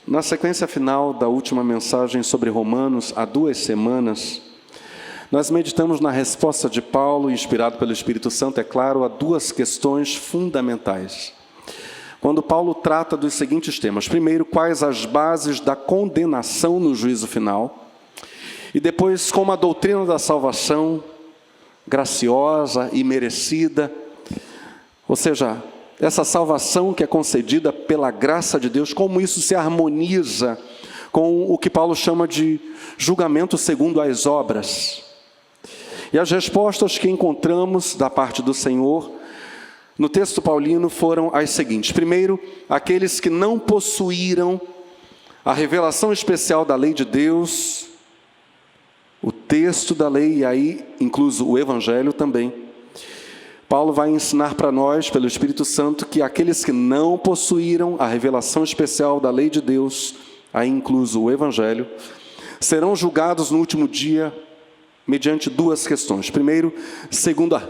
Na sequência final da última mensagem sobre Romanos, há 2 semanas, nós meditamos na resposta de Paulo, inspirado pelo Espírito Santo, é claro, a 2 questões fundamentais. Quando Paulo trata dos seguintes temas: primeiro, quais as bases da condenação no juízo final, e depois, como a doutrina da salvação, graciosa e merecida, ou seja, essa salvação que é concedida pela graça de Deus, como isso se harmoniza com o que Paulo chama de julgamento segundo as obras. E as respostas que encontramos da parte do Senhor no texto paulino foram as seguintes: primeiro, aqueles que não possuíram a revelação especial da lei de Deus, o texto da lei, e aí incluso o Evangelho também. Paulo vai ensinar para nós, pelo Espírito Santo, que aqueles que não possuíram a revelação especial da lei de Deus, aí incluso o Evangelho, serão julgados no último dia mediante 2 questões. Primeiro, segundo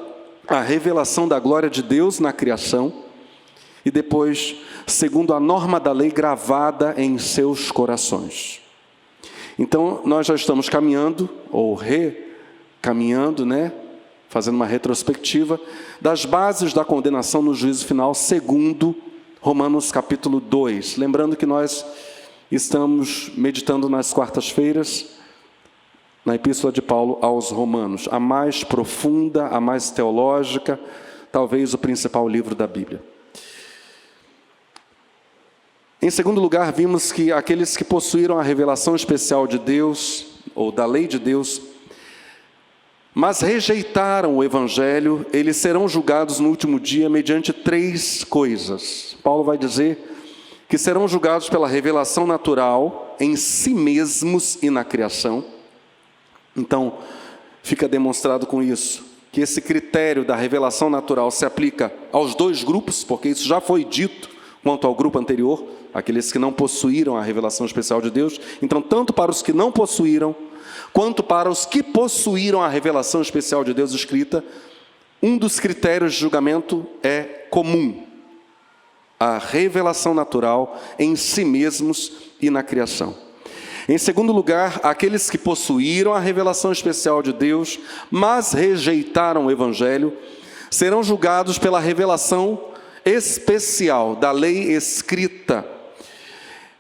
a revelação da glória de Deus na criação, e depois, segundo a norma da lei gravada em seus corações. Então, nós já estamos caminhando, ou recaminhando, fazendo uma retrospectiva das bases da condenação no juízo final, segundo Romanos capítulo 2. Lembrando que nós estamos meditando nas quartas-feiras na Epístola de Paulo aos Romanos, a mais profunda, a mais teológica, talvez o principal livro da Bíblia. Em segundo lugar, vimos que aqueles que possuíram a revelação especial de Deus, ou da lei de Deus, mas rejeitaram o Evangelho, eles serão julgados no último dia mediante 3 coisas. Paulo vai dizer que serão julgados pela revelação natural em si mesmos e na criação. Então, fica demonstrado com isso que esse critério da revelação natural se aplica aos 2 grupos, porque isso já foi dito quanto ao grupo anterior, aqueles que não possuíram a revelação especial de Deus. Então, tanto para os que não possuíram, quanto para os que possuíram a revelação especial de Deus escrita, um dos critérios de julgamento é comum: a revelação natural em si mesmos e na criação. Em segundo lugar, aqueles que possuíram a revelação especial de Deus, mas rejeitaram o Evangelho, serão julgados pela revelação especial da lei escrita.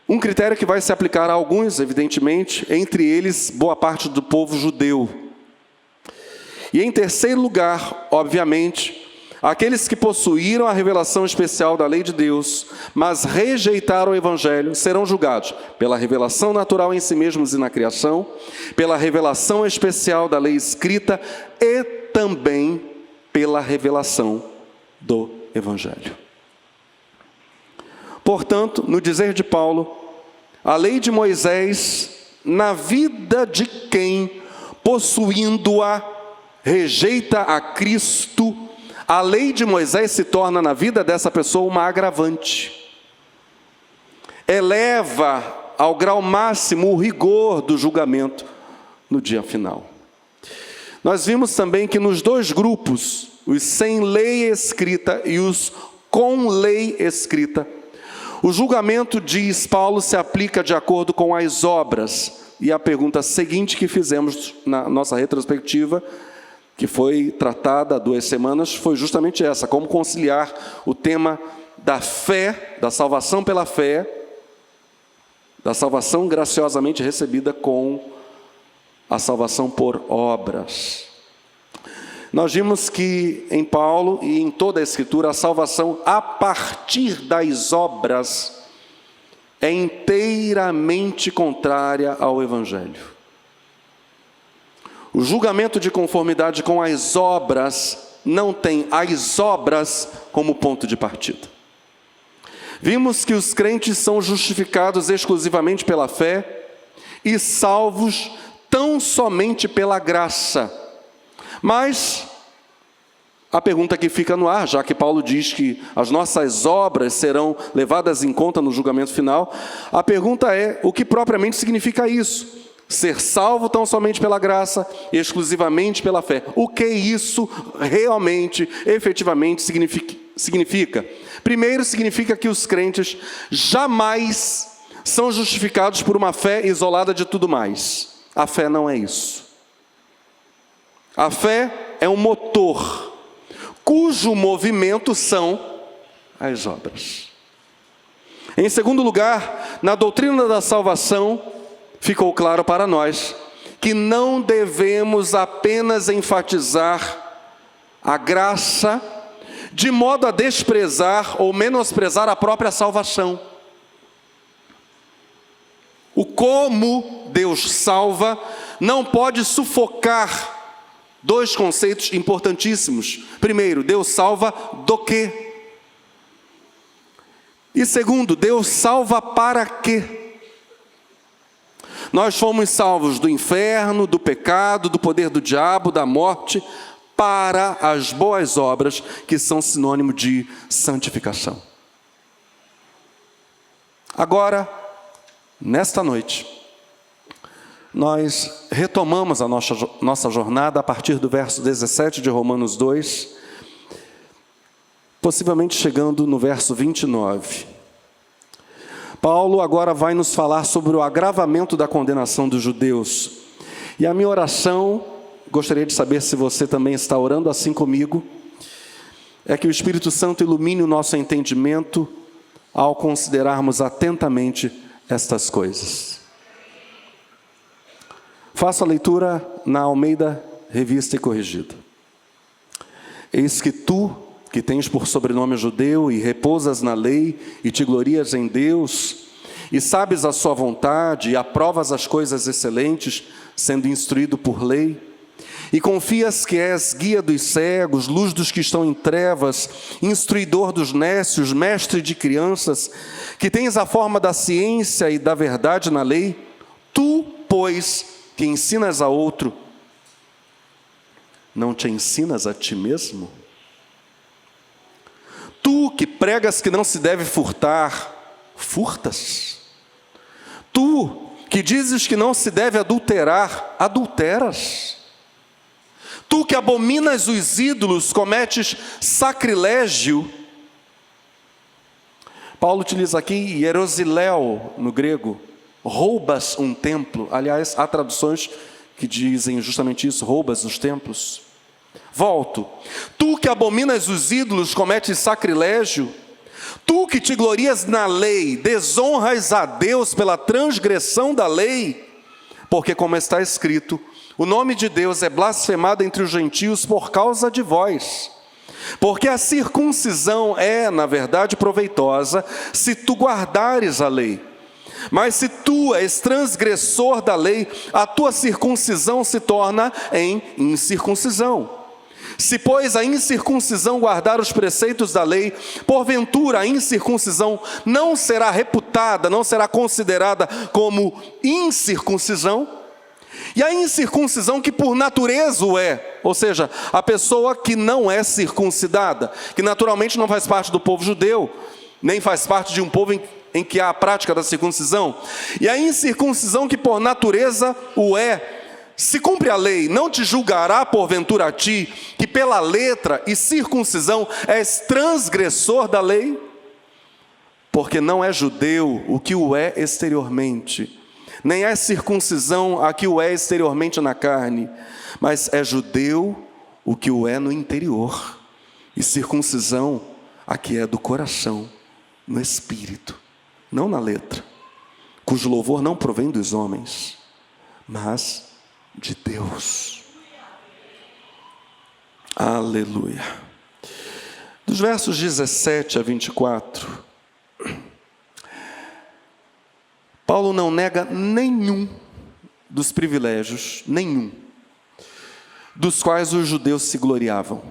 Um critério que vai se aplicar a alguns, evidentemente, entre eles, boa parte do povo judeu. E em terceiro lugar, obviamente, aqueles que possuíram a revelação especial da lei de Deus, mas rejeitaram o Evangelho, serão julgados pela revelação natural em si mesmos e na criação, pela revelação especial da lei escrita e também pela revelação do Evangelho. Portanto, no dizer de Paulo, a lei de Moisés, na vida de quem, possuindo-a, rejeita a Cristo, a lei de Moisés se torna na vida dessa pessoa uma agravante. Eleva ao grau máximo o rigor do julgamento no dia final. Nós vimos também que nos 2 grupos, os sem lei escrita e os com lei escrita, o julgamento, diz Paulo, se aplica de acordo com as obras. E a pergunta seguinte que fizemos na nossa retrospectiva, que foi tratada há 2 semanas, foi justamente essa: como conciliar o tema da fé, da salvação pela fé, da salvação graciosamente recebida, com a salvação por obras. Nós vimos que em Paulo e em toda a Escritura, a salvação a partir das obras é inteiramente contrária ao Evangelho. O julgamento de conformidade com as obras não tem as obras como ponto de partida. Vimos que os crentes são justificados exclusivamente pela fé e salvos tão somente pela graça. Mas a pergunta que fica no ar, já que Paulo diz que as nossas obras serão levadas em conta no julgamento final, a pergunta é: o que propriamente significa isso? Ser salvo tão somente pela graça e exclusivamente pela fé. O que isso realmente, efetivamente significa? Primeiro, significa que os crentes jamais são justificados por uma fé isolada de tudo mais. A fé não é isso. A fé é um motor, cujo movimento são as obras. Em segundo lugar, na doutrina da salvação, ficou claro para nós que não devemos apenas enfatizar a graça, de modo a desprezar ou menosprezar a própria salvação. O como Deus salva não pode sufocar dois conceitos importantíssimos. Primeiro, Deus salva do quê? E segundo, Deus salva para quê? Nós fomos salvos do inferno, do pecado, do poder do diabo, da morte, para as boas obras, que são sinônimo de santificação. Agora, nesta noite, nós retomamos a nossa jornada a partir do verso 17 de Romanos 2, possivelmente chegando no verso 29. Paulo agora vai nos falar sobre o agravamento da condenação dos judeus. E a minha oração, gostaria de saber se você também está orando assim comigo, é que o Espírito Santo ilumine o nosso entendimento ao considerarmos atentamente estas coisas. Faço a leitura na Almeida Revista e Corrigida. Eis que tu, que tens por sobrenome judeu, e repousas na lei, e te glorias em Deus, e sabes a sua vontade, e aprovas as coisas excelentes, sendo instruído por lei, e confias que és guia dos cegos, luz dos que estão em trevas, instruidor dos nécios, mestre de crianças, que tens a forma da ciência e da verdade na lei, tu, pois, que ensinas a outro, não te ensinas a ti mesmo? Tu que pregas que não se deve furtar, furtas? Tu que dizes que não se deve adulterar, adulteras? Tu que abominas os ídolos, cometes sacrilégio? Paulo utiliza aqui hierosileo no grego, roubas um templo. Aliás, há traduções que dizem justamente isso, roubas os templos. Volto. Tu que abominas os ídolos, cometes sacrilégio? Tu que te glorias na lei, desonras a Deus pela transgressão da lei? Porque, como está escrito, o nome de Deus é blasfemado entre os gentios por causa de vós. Porque a circuncisão é, na verdade, proveitosa, se tu guardares a lei. Mas se tu és transgressor da lei, a tua circuncisão se torna em incircuncisão. Se, pois, a incircuncisão guardar os preceitos da lei, porventura a incircuncisão não será reputada, não será considerada como incircuncisão? E a incircuncisão que por natureza o é, ou seja, a pessoa que não é circuncidada, que naturalmente não faz parte do povo judeu, nem faz parte de um povo em que há a prática da circuncisão. E a incircuncisão que por natureza o é, se cumpre a lei, não te julgará porventura a ti, que pela letra e circuncisão és transgressor da lei? Porque não é judeu o que o é exteriormente, nem é circuncisão a que o é exteriormente na carne, mas é judeu o que o é no interior, e circuncisão a que é do coração, no espírito, não na letra, cujo louvor não provém dos homens, mas de Deus. Aleluia. Dos versos 17 a 24, Paulo não nega nenhum dos privilégios, nenhum, dos quais os judeus se gloriavam.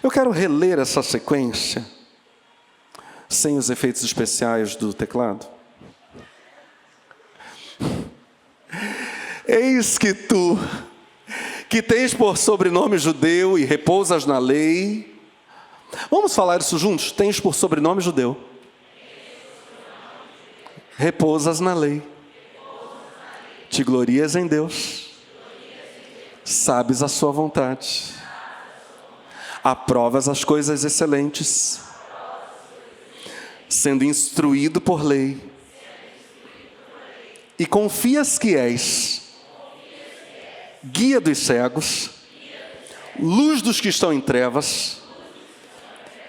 Eu quero reler essa sequência, sem os efeitos especiais do teclado. Eis que tu, que tens por sobrenome judeu e repousas na lei. Vamos falar isso juntos? Tens por sobrenome judeu. Repousas na lei. Te glorias em Deus. Sabes a sua vontade. Aprovas as coisas excelentes. Sendo instruído por lei. e confias que és guia dos cegos, luz dos que estão em trevas,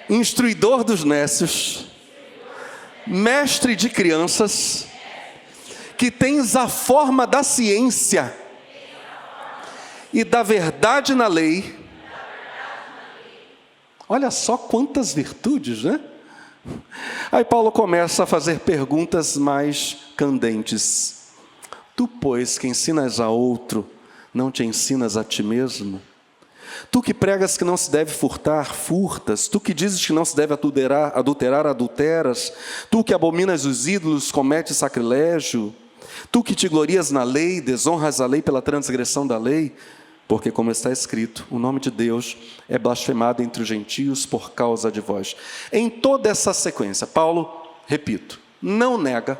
instruidor dos nécios, mestre de crianças, que tens a forma da ciência e da verdade na lei. Olha só quantas virtudes, né? Aí Paulo começa a fazer perguntas mais candentes. Tu, pois, que ensinas a outro, não te ensinas a ti mesmo? Tu que pregas que não se deve furtar, furtas. Tu que dizes que não se deve adulterar, adulteras. Tu que abominas os ídolos, cometes sacrilégio. Tu que te glorias na lei, desonras a lei pela transgressão da lei. Porque, como está escrito, o nome de Deus é blasfemado entre os gentios por causa de vós. Em toda essa sequência, Paulo, repito, não nega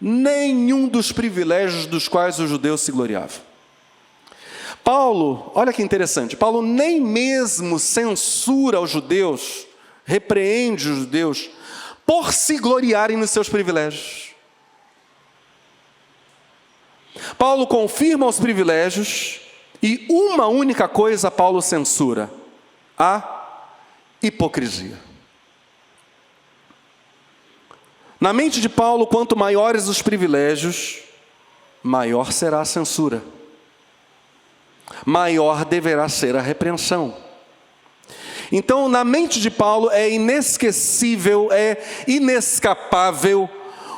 nenhum dos privilégios dos quais os judeus se gloriavam. Paulo, olha que interessante, Paulo nem mesmo censura os judeus, repreende os judeus, por se gloriarem nos seus privilégios. Paulo confirma os privilégios, e uma única coisa Paulo censura: a hipocrisia. Na mente de Paulo, quanto maiores os privilégios, maior será a censura. Maior deverá ser a repreensão. Então, na mente de Paulo é inesquecível, é inescapável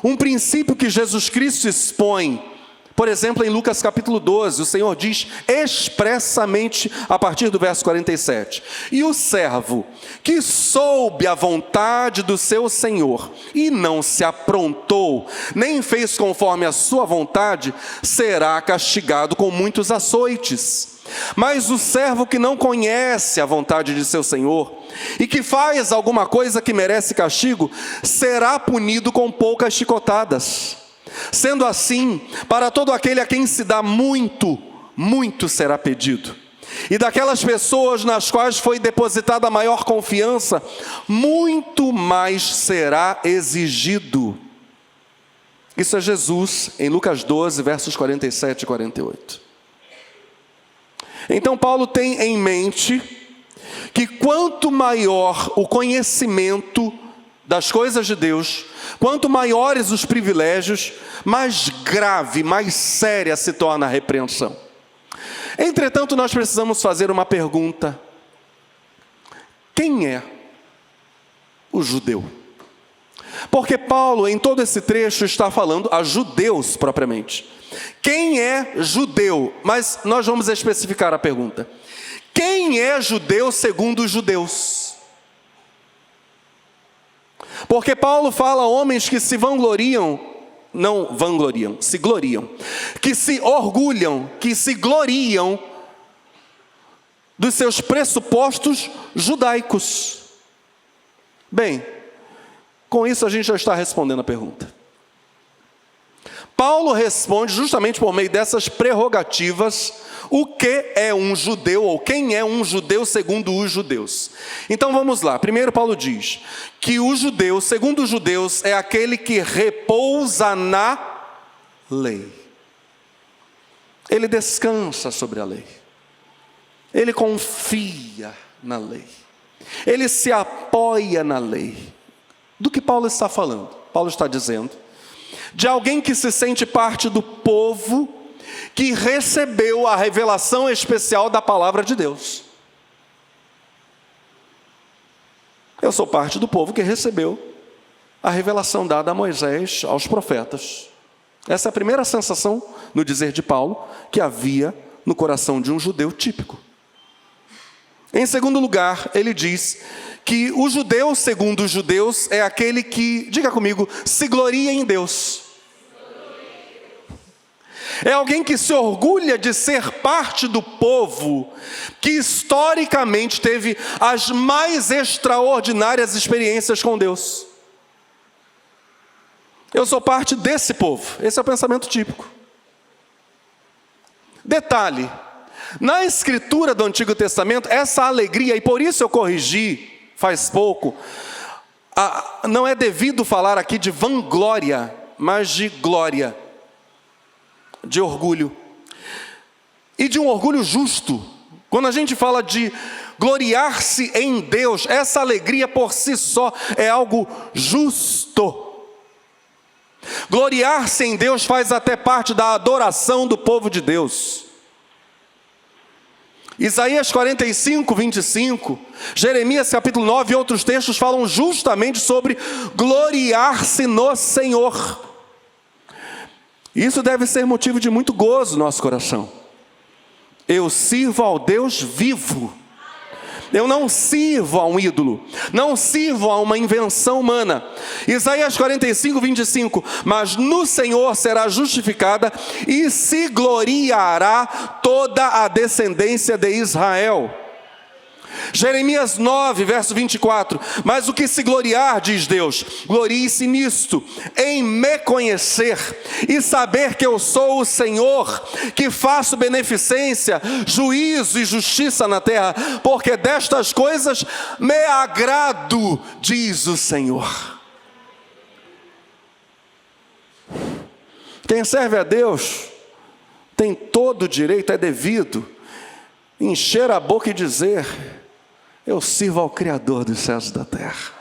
um princípio que Jesus Cristo expõe. Por exemplo, em Lucas capítulo 12, o Senhor diz expressamente a partir do verso 47: e o servo que soube a vontade do seu Senhor e não se aprontou, nem fez conforme a sua vontade, será castigado com muitos açoites. Mas o servo que não conhece a vontade de seu Senhor e que faz alguma coisa que merece castigo, será punido com poucas chicotadas. Sendo assim, para todo aquele a quem se dá muito, muito será pedido. E daquelas pessoas nas quais foi depositada a maior confiança, muito mais será exigido. Isso é Jesus, em Lucas 12, versos 47 e 48. Então Paulo tem em mente que quanto maior o conhecimento das coisas de Deus, quanto maiores os privilégios, mais grave, mais séria se torna a repreensão. Entretanto, nós precisamos fazer uma pergunta: quem é o judeu? Porque Paulo, em todo esse trecho, está falando a judeus propriamente. Quem é judeu? Mas nós vamos especificar a pergunta: quem é judeu segundo os judeus? Porque Paulo fala a homens que se vangloriam, não vangloriam, se gloriam, que se orgulham, que se gloriam dos seus pressupostos judaicos. Bem, com isso a gente já está respondendo a pergunta. Paulo responde justamente por meio dessas prerrogativas o que é um judeu, ou quem é um judeu segundo os judeus. Então vamos lá. Primeiro Paulo diz que o judeu, segundo os judeus, é aquele que repousa na lei. Ele descansa sobre a lei. Ele confia na lei. Ele se apoia na lei. Do que Paulo está falando? Paulo está dizendo de alguém que se sente parte do povo que recebeu a revelação especial da palavra de Deus. Eu sou parte do povo que recebeu a revelação dada a Moisés, aos profetas. Essa é a primeira sensação, no dizer de Paulo, que havia no coração de um judeu típico. Em segundo lugar, ele diz que o judeu, segundo os judeus, é aquele que, diga comigo, se gloria em Deus. É alguém que se orgulha de ser parte do povo que historicamente teve as mais extraordinárias experiências com Deus. Eu sou parte desse povo. Esse é o pensamento típico. Detalhe: na escritura do Antigo Testamento, essa alegria, e por isso eu corrigi faz pouco, não é devido falar aqui de vanglória, mas de glória. de orgulho. E de um orgulho justo. Quando a gente fala de gloriar-se em Deus, essa alegria por si só é algo justo. Gloriar-se em Deus faz até parte da adoração do povo de Deus. Isaías 45, 25, Jeremias capítulo 9 e outros textos falam justamente sobre gloriar-se no Senhor. Isso deve ser motivo de muito gozo no nosso coração. Eu sirvo ao Deus vivo. Eu não sirvo a um ídolo, não sirvo a uma invenção humana. Isaías 45, 25. Mas no Senhor será justificada e se gloriará toda a descendência de Israel. Jeremias 9, verso 24. Mas o que se gloriar, diz Deus, glorie-se nisto, em me conhecer e saber que eu sou o Senhor, que faço beneficência, juízo e justiça na terra, porque destas coisas me agrado, diz o Senhor. Quem serve a Deus tem todo o direito, é devido, encher a boca e dizer: eu sirvo ao Criador dos céus e da terra.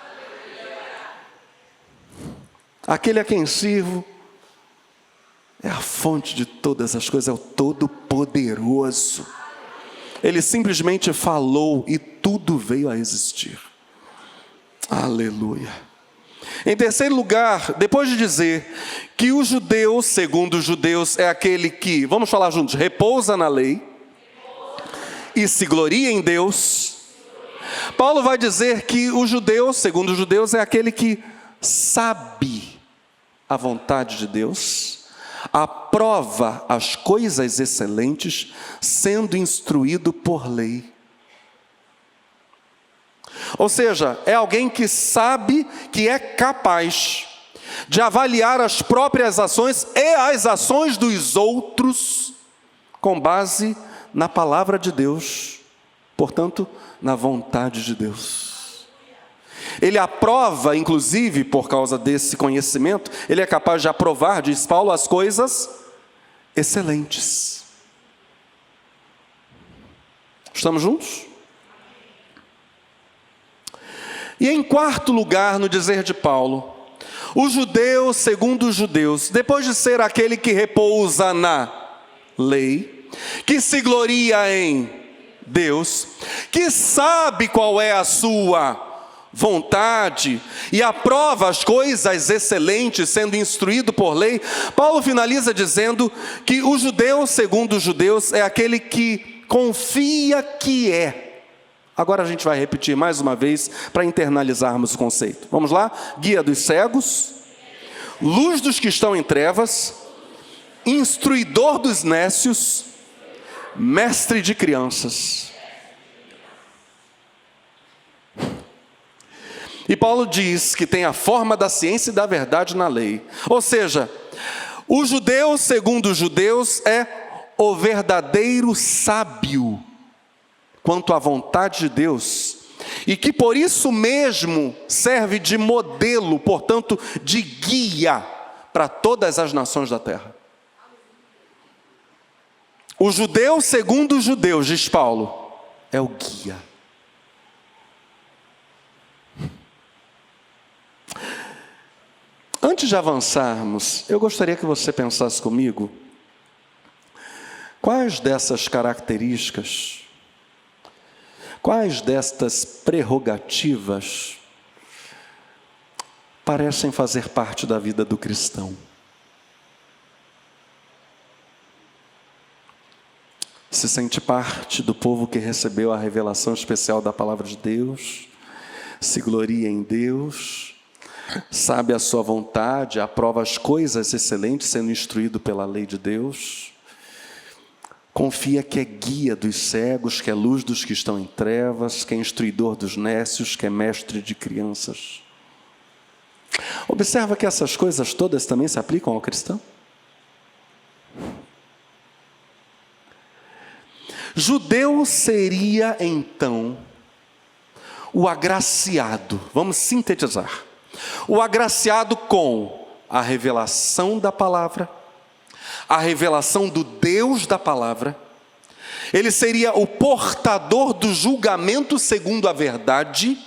Aquele a quem sirvo é a fonte de todas as coisas, é o Todo-Poderoso. Ele simplesmente falou e tudo veio a existir. Aleluia. Em terceiro lugar, depois de dizer que o judeu, segundo os judeus, é aquele que, vamos falar juntos, repousa na lei e se gloria em Deus, Paulo vai dizer que o judeu, segundo os judeus, é aquele que sabe a vontade de Deus, aprova as coisas excelentes, sendo instruído por lei. Ou seja, é alguém que sabe que é capaz de avaliar as próprias ações e as ações dos outros com base na palavra de Deus, portanto, na vontade de Deus. Ele aprova, inclusive, por causa desse conhecimento, ele é capaz de aprovar, diz Paulo, as coisas excelentes. Estamos juntos? E em quarto lugar, no dizer de Paulo, o judeu, segundo os judeus, depois de ser aquele que repousa na lei, que se gloria em Deus, que sabe qual é a sua vontade e aprova as coisas excelentes, sendo instruído por lei, Paulo finaliza dizendo que o judeu, segundo os judeus, é aquele que confia que é. Agora a gente vai repetir mais uma vez para internalizarmos o conceito. Vamos lá? Guia dos cegos, luz dos que estão em trevas, instruidor dos nécios, mestre de crianças. E Paulo diz que tem a forma da ciência e da verdade na lei. Ou seja, o judeu, segundo os judeus, é o verdadeiro sábio quanto à vontade de Deus, e que por isso mesmo serve de modelo, portanto, de guia para todas as nações da terra. O judeu, segundo os judeus, diz Paulo, é o guia. Antes de avançarmos, eu gostaria que você pensasse comigo quais dessas características, quais destas prerrogativas parecem fazer parte da vida do cristão. Se sente parte do povo que recebeu a revelação especial da palavra de Deus, se gloria em Deus, sabe a sua vontade, aprova as coisas excelentes, sendo instruído pela lei de Deus, confia que é guia dos cegos, que é luz dos que estão em trevas, que é instruidor dos nécios, que é mestre de crianças. Observa que essas coisas todas também se aplicam ao cristão. Judeu seria, então, o agraciado, vamos sintetizar, o agraciado com a revelação da palavra, a revelação do Deus da palavra, ele seria o portador do julgamento segundo a verdade,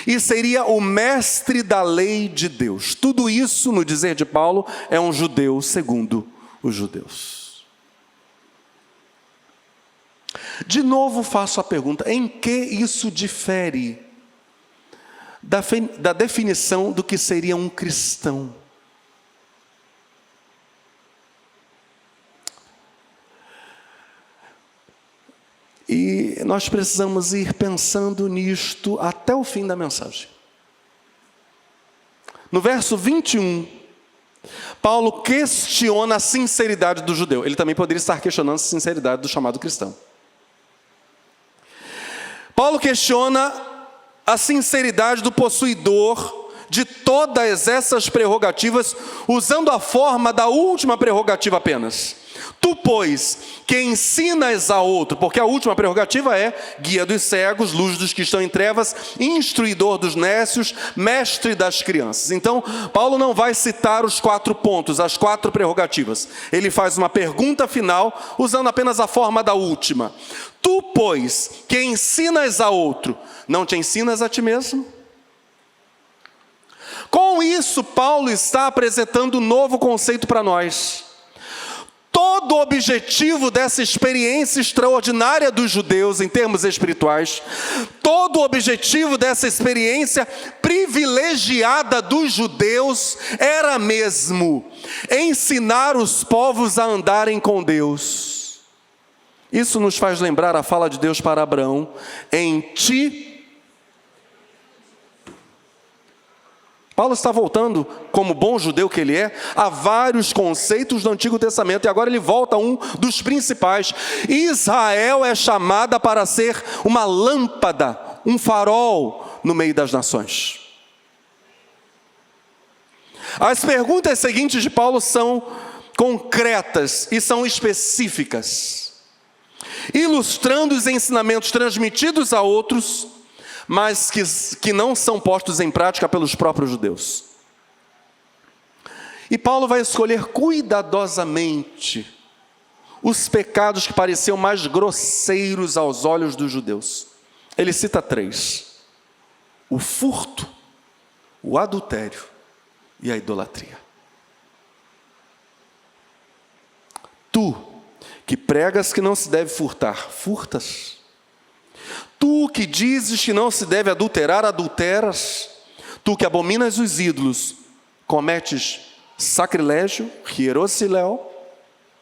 e seria o mestre da lei de Deus. Tudo isso, no dizer de Paulo, é um judeu segundo os judeus. De novo faço a pergunta: em que isso difere da definição do que seria um cristão? E nós precisamos ir pensando nisto até o fim da mensagem. No verso 21, Paulo questiona a sinceridade do judeu. Ele também poderia estar questionando a sinceridade do chamado cristão. Paulo questiona a sinceridade do possuidor de todas essas prerrogativas, usando a forma da última prerrogativa apenas. Tu, pois, que ensinas a outro, porque a última prerrogativa é guia dos cegos, luz dos que estão em trevas, instruidor dos nécios, mestre das crianças. Então, Paulo não vai citar os 4 pontos, as 4 prerrogativas. Ele faz uma pergunta final, usando apenas a forma da última. Tu, pois, que ensinas a outro, não te ensinas a ti mesmo? Com isso, Paulo está apresentando um novo conceito para nós. Todo o objetivo dessa experiência extraordinária dos judeus em termos espirituais, todo o objetivo dessa experiência privilegiada dos judeus era mesmo ensinar os povos a andarem com Deus. Isso nos faz lembrar a fala de Deus para Abraão: em ti. Paulo está voltando, como bom judeu que ele é, a vários conceitos do Antigo Testamento, e agora ele volta a um dos principais. Israel é chamada para ser uma lâmpada, um farol no meio das nações. As perguntas seguintes de Paulo são concretas e são específicas, ilustrando os ensinamentos transmitidos a outros, mas que não são postos em prática pelos próprios judeus. E Paulo vai escolher cuidadosamente os pecados que pareciam mais grosseiros aos olhos dos judeus. Ele cita 3: o furto, o adultério e a idolatria. Tu, que pregas que não se deve furtar, furtas. Tu que dizes que não se deve adulterar, adulteras. Tu que abominas os ídolos, cometes sacrilégio, hierosiléu,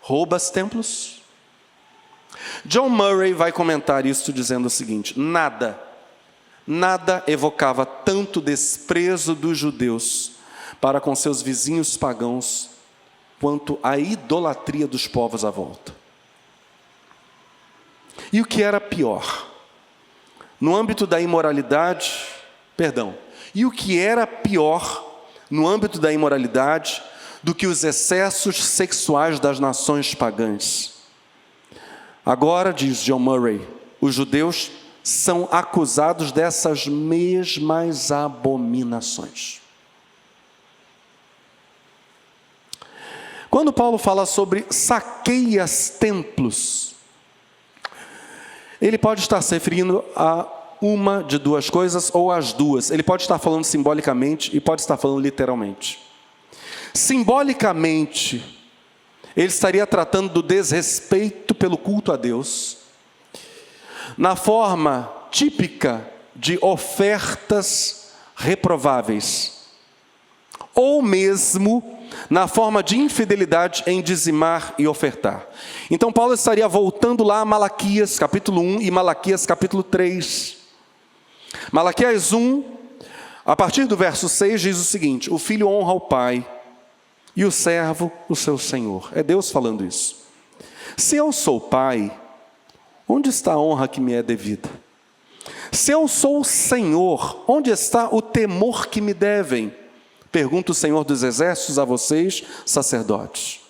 roubas templos. John Murray vai comentar isso dizendo o seguinte: nada evocava tanto desprezo dos judeus para com seus vizinhos pagãos, quanto a idolatria dos povos à volta. E o que era pior? No âmbito da imoralidade, e o que era pior no âmbito da imoralidade do que os excessos sexuais das nações pagãs? Agora, diz John Murray, os judeus são acusados dessas mesmas abominações. Quando Paulo fala sobre saqueias templos, ele pode estar se referindo a uma de 2 coisas ou às 2. Ele pode estar falando simbolicamente e pode estar falando literalmente. Simbolicamente, ele estaria tratando do desrespeito pelo culto a Deus, na forma típica de ofertas reprováveis, ou mesmo na forma de infidelidade em dizimar e ofertar. Então Paulo estaria voltando lá a Malaquias capítulo 1 e Malaquias capítulo 3. Malaquias 1, a partir do verso 6, diz o seguinte: o filho honra o pai e o servo o seu senhor. É Deus falando isso. Se eu sou pai, onde está a honra que me é devida? Se eu sou o Senhor, onde está o temor que me devem? Pergunta o Senhor dos Exércitos a vocês, sacerdotes.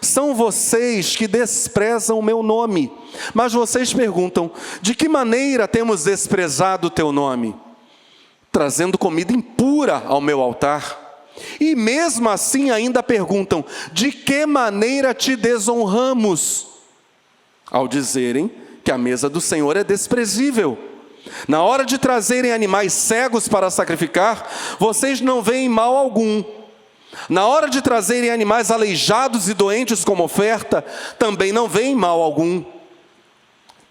São vocês que desprezam o meu nome, mas vocês perguntam: de que maneira temos desprezado o teu nome? Trazendo comida impura ao meu altar. E mesmo assim ainda perguntam: de que maneira te desonramos? Ao dizerem que a mesa do Senhor é desprezível. Na hora de trazerem animais cegos para sacrificar, vocês não veem mal algum. Na hora de trazerem animais aleijados e doentes como oferta, também não veem mal algum.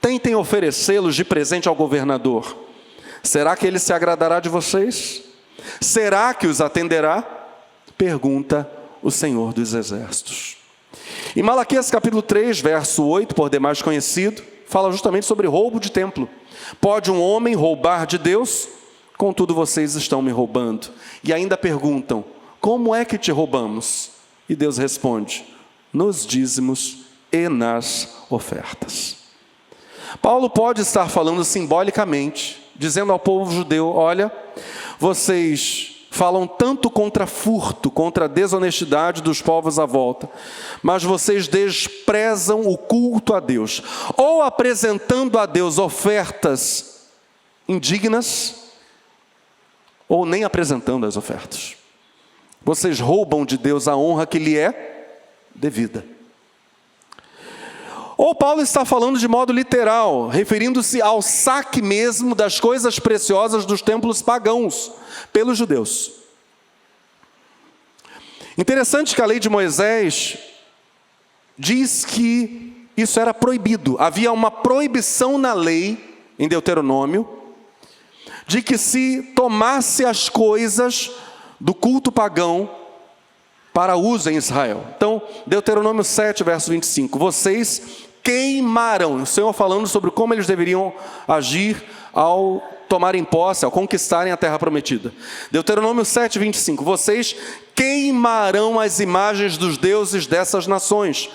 Tentem oferecê-los de presente ao governador. Será que ele se agradará de vocês? Será que os atenderá? Pergunta o Senhor dos Exércitos. Em Malaquias capítulo 3, verso 8, por demais conhecido, fala justamente sobre roubo de templo. Pode um homem roubar de Deus? Contudo, vocês estão me roubando. E ainda perguntam: como é que te roubamos? E Deus responde: nos dízimos e nas ofertas. Paulo pode estar falando simbolicamente, dizendo ao povo judeu: olha, vocês falam tanto contra furto, contra a desonestidade dos povos à volta, mas vocês desprezam o culto a Deus, ou apresentando a Deus ofertas indignas, ou nem apresentando as ofertas. Vocês roubam de Deus a honra que lhe é devida. Ou Paulo está falando de modo literal, referindo-se ao saque mesmo das coisas preciosas dos templos pagãos pelos judeus. Interessante que a lei de Moisés diz que isso era proibido. Havia uma proibição na lei, em Deuteronômio, de que se tomasse as coisas do culto pagão para uso em Israel. Então, Deuteronômio 7, verso 25. Vocês queimarão. O Senhor falando sobre como eles deveriam agir ao tomarem posse, ao conquistarem a terra prometida. Deuteronômio 7, 25. Vocês queimarão as imagens dos deuses dessas nações.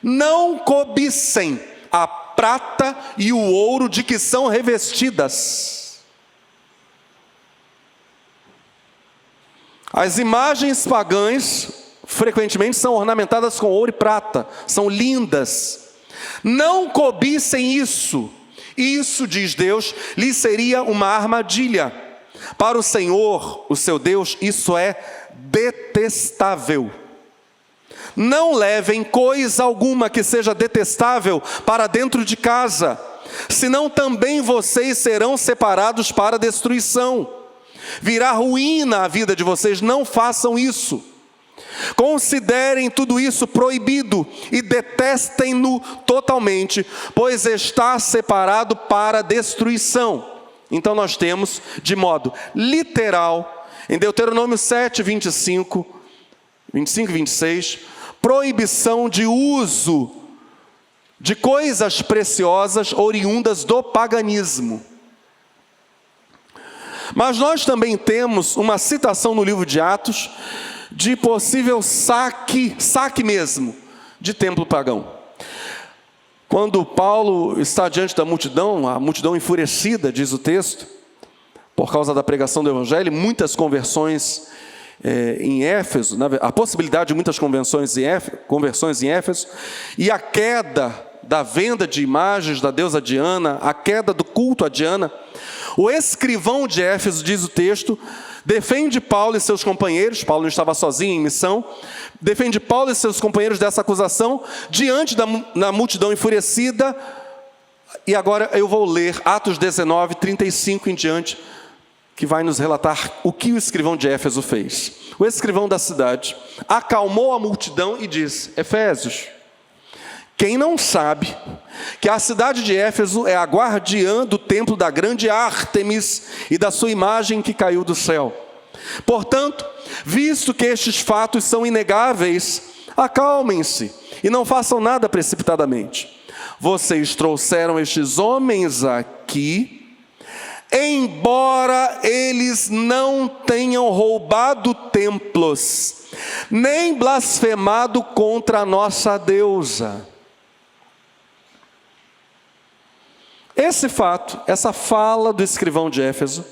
Não cobicem a prata e o ouro de que são revestidas. As imagens pagãs frequentemente são ornamentadas com ouro e prata, são lindas. Não cobicem isso. Isso, diz Deus, lhe seria uma armadilha. Para o Senhor, o seu Deus, isso é detestável. Não levem coisa alguma que seja detestável para dentro de casa, senão também vocês serão separados para a destruição. Virá ruína a vida de vocês, não façam isso. Considerem tudo isso proibido e detestem-no totalmente, pois está separado para destruição. Então nós temos, de modo literal, em Deuteronômio 7, 25 e 26, proibição de uso de coisas preciosas oriundas do paganismo. Mas nós também temos uma citação no livro de Atos de possível saque mesmo, de templo pagão. Quando Paulo está diante da multidão, a multidão enfurecida, diz o texto, por causa da pregação do Evangelho, muitas conversões em Éfeso, a possibilidade de muitas conversões em Éfeso, e a queda da venda de imagens da deusa Diana, a queda do culto a Diana, o escrivão de Éfeso, diz o texto, defende Paulo e seus companheiros. Paulo não estava sozinho em missão. Defende Paulo e seus companheiros dessa acusação diante da multidão enfurecida. E agora eu vou ler Atos 19, 35 em diante, que vai nos relatar o que o escrivão de Éfeso fez. O escrivão da cidade acalmou a multidão e disse: Efésios, quem não sabe que a cidade de Éfeso é a guardiã do templo da grande Ártemis e da sua imagem que caiu do céu? Portanto, visto que estes fatos são inegáveis, acalmem-se e não façam nada precipitadamente. Vocês trouxeram estes homens aqui, embora eles não tenham roubado templos, nem blasfemado contra a nossa deusa. Esse fato, essa fala do escrivão de Éfeso,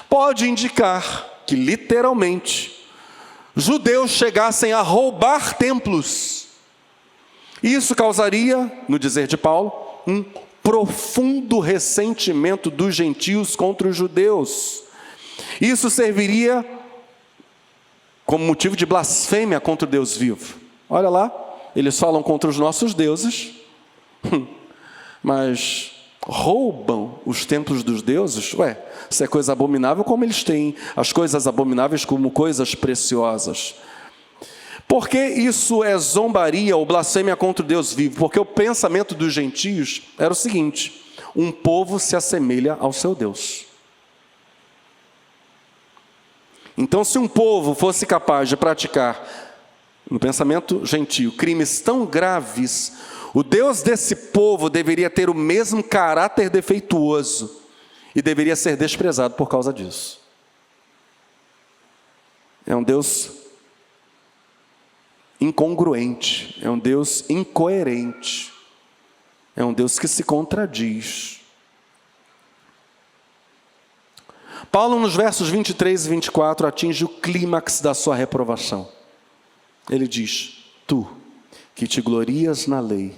pode indicar que, literalmente, judeus chegassem a roubar templos. Isso causaria, no dizer de Paulo, um profundo ressentimento dos gentios contra os judeus. Isso serviria como motivo de blasfêmia contra o Deus vivo. Olha lá, eles falam contra os nossos deuses, mas roubam os templos dos deuses. Ué, se é coisa abominável, como eles têm as coisas abomináveis como coisas preciosas? Porque isso é zombaria ou blasfêmia contra o Deus vivo? Porque o pensamento dos gentios era o seguinte: um povo se assemelha ao seu Deus. Então, se um povo fosse capaz de praticar, no pensamento gentio, crimes tão graves, o Deus desse povo deveria ter o mesmo caráter defeituoso e deveria ser desprezado por causa disso. É um Deus incongruente, é um Deus incoerente, é um Deus que se contradiz. Paulo, nos versos 23 e 24, atinge o clímax da sua reprovação. Ele diz: tu, que te glorias na lei,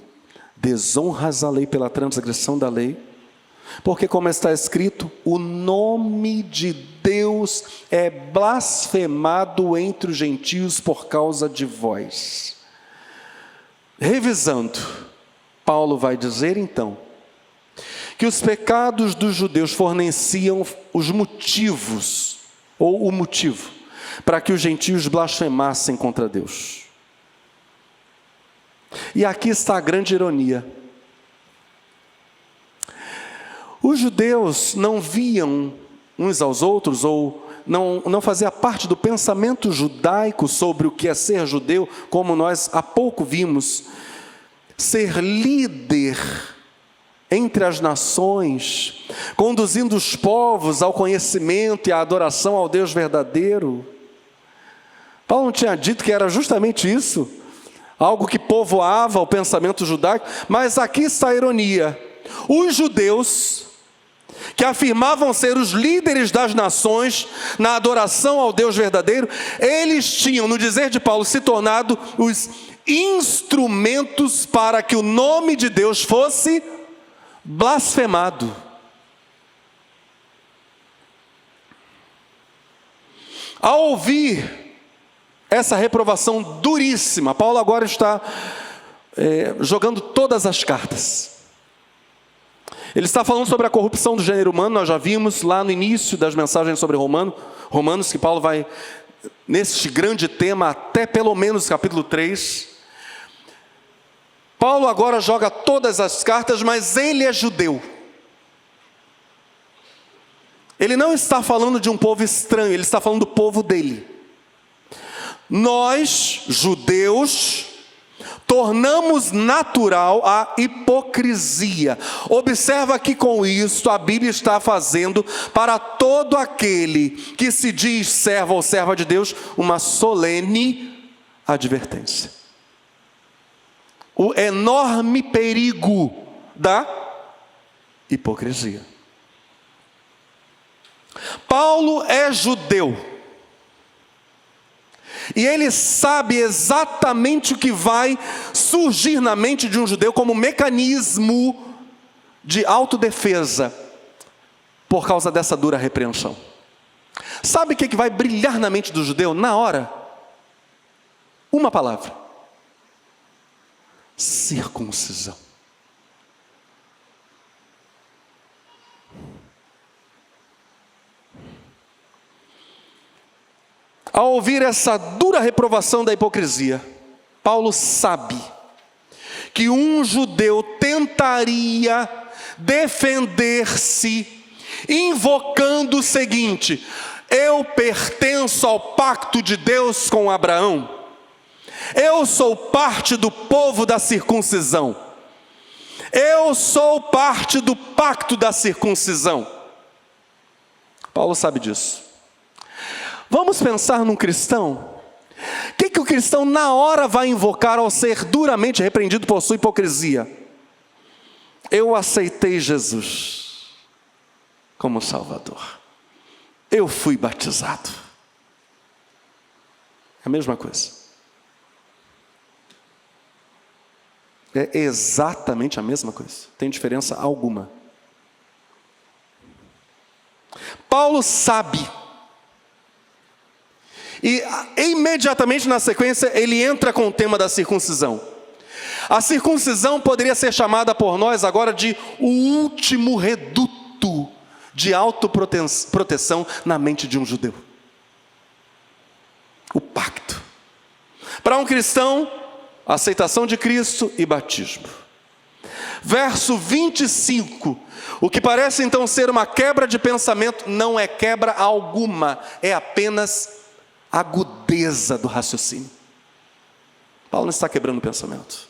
desonras a lei pela transgressão da lei, porque, como está escrito, o nome de Deus é blasfemado entre os gentios por causa de vós. Revisando, Paulo vai dizer então que os pecados dos judeus forneciam os motivos, ou o motivo, para que os gentios blasfemassem contra Deus. E aqui está a grande ironia. Os judeus não viam uns aos outros, ou não fazia parte do pensamento judaico sobre o que é ser judeu, como nós há pouco vimos, ser líder entre as nações, conduzindo os povos ao conhecimento e à adoração ao Deus verdadeiro. Paulo não tinha dito que era justamente isso, algo que povoava o pensamento judaico, mas aqui está a ironia. Os judeus, que afirmavam ser os líderes das nações na adoração ao Deus verdadeiro, eles tinham, no dizer de Paulo, se tornado os instrumentos para que o nome de Deus fosse blasfemado. Ao ouvir essa reprovação duríssima, Paulo agora está jogando todas as cartas. Ele está falando sobre a corrupção do gênero humano. Nós já vimos lá no início das mensagens sobre Romanos, que Paulo vai, neste grande tema, até pelo menos capítulo 3. Paulo agora joga todas as cartas, mas ele é judeu. Ele não está falando de um povo estranho, ele está falando do povo dele. Nós, judeus, tornamos natural a hipocrisia. Observa que com isso a Bíblia está fazendo para todo aquele que se diz servo ou serva de Deus uma solene advertência. O enorme perigo da hipocrisia. Paulo é judeu. E ele sabe exatamente o que vai surgir na mente de um judeu como mecanismo de autodefesa por causa dessa dura repreensão. Sabe o que vai brilhar na mente do judeu na hora? Uma palavra: circuncisão. Ao ouvir essa dura reprovação da hipocrisia, Paulo sabe que um judeu tentaria defender-se invocando o seguinte: eu pertenço ao pacto de Deus com Abraão, eu sou parte do povo da circuncisão, eu sou parte do pacto da circuncisão. Paulo sabe disso. Vamos pensar num cristão. O que o cristão na hora vai invocar ao ser duramente repreendido por sua hipocrisia? Eu aceitei Jesus como Salvador. Eu fui batizado. É a mesma coisa. É exatamente a mesma coisa. Tem diferença alguma. Paulo sabe E imediatamente na sequência ele entra com o tema da circuncisão. A circuncisão poderia ser chamada por nós agora de o último reduto de autoproteção na mente de um judeu. O pacto. Para um cristão, aceitação de Cristo e batismo. Verso 25, o que parece então ser uma quebra de pensamento, não é quebra alguma, é apenas agudeza do raciocínio. Paulo não está quebrando o pensamento.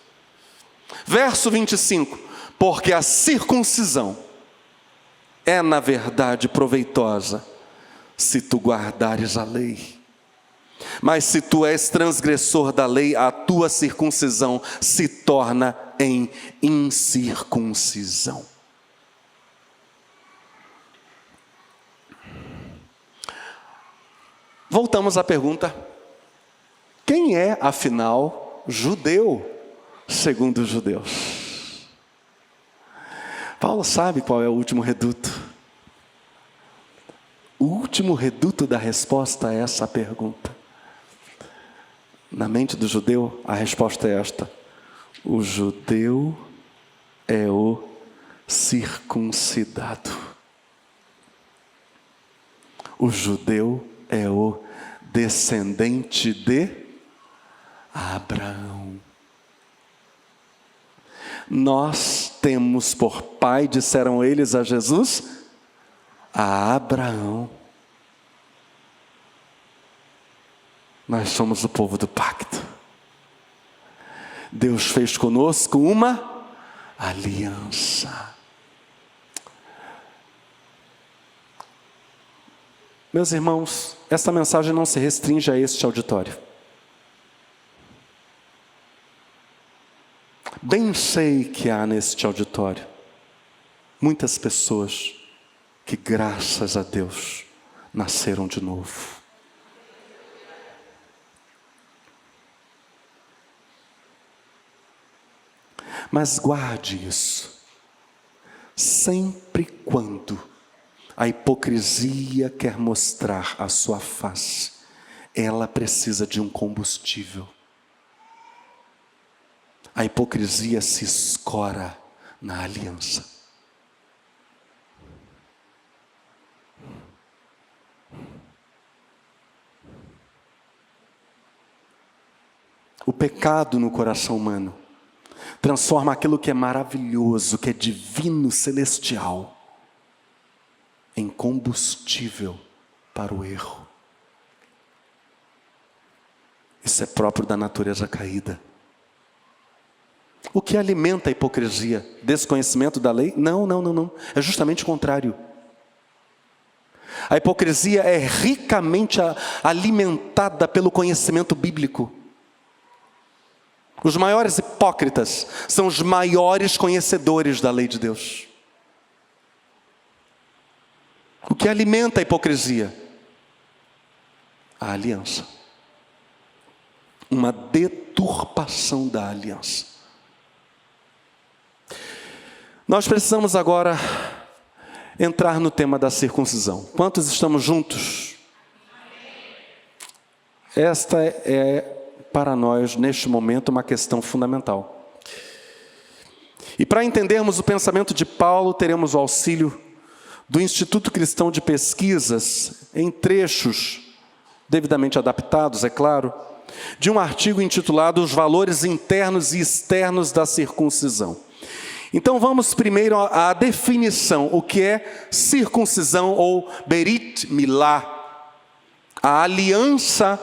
Verso 25, porque a circuncisão é na verdade proveitosa, se tu guardares a lei. Mas se tu és transgressor da lei, a tua circuncisão se torna em incircuncisão. Voltamos à pergunta: quem é, afinal, judeu, segundo os judeus? Paulo sabe qual é o último reduto. O último reduto da resposta a essa pergunta. Na mente do judeu, a resposta é esta: o judeu é o circuncidado. O judeu é o descendente de Abraão. Nós temos por pai, disseram eles a Jesus, a Abraão. Nós somos o povo do pacto. Deus fez conosco uma aliança. Meus irmãos, esta mensagem não se restringe a este auditório. Bem sei que há neste auditório muitas pessoas que, graças a Deus, nasceram de novo. Mas guarde isso. Sempre quando a hipocrisia quer mostrar a sua face, ela precisa de um combustível. A hipocrisia se escora na aliança. O pecado no coração humano transforma aquilo que é maravilhoso, que é divino, celestial, em combustível para o erro. Isso é próprio da natureza caída. O que alimenta a hipocrisia? Desconhecimento da lei? Não. É justamente o contrário. A hipocrisia é ricamente alimentada pelo conhecimento bíblico. Os maiores hipócritas são os maiores conhecedores da lei de Deus. O que alimenta a hipocrisia? A aliança. Uma deturpação da aliança. Nós precisamos agora entrar no tema da circuncisão. Quantos estamos juntos? Esta é para nós, neste momento, uma questão fundamental. E para entendermos o pensamento de Paulo, teremos o auxílio do Instituto Cristão de Pesquisas, em trechos devidamente adaptados, é claro, de um artigo intitulado Os Valores Internos e Externos da Circuncisão. Então vamos primeiro à definição, o que é circuncisão ou Berit Milá, a aliança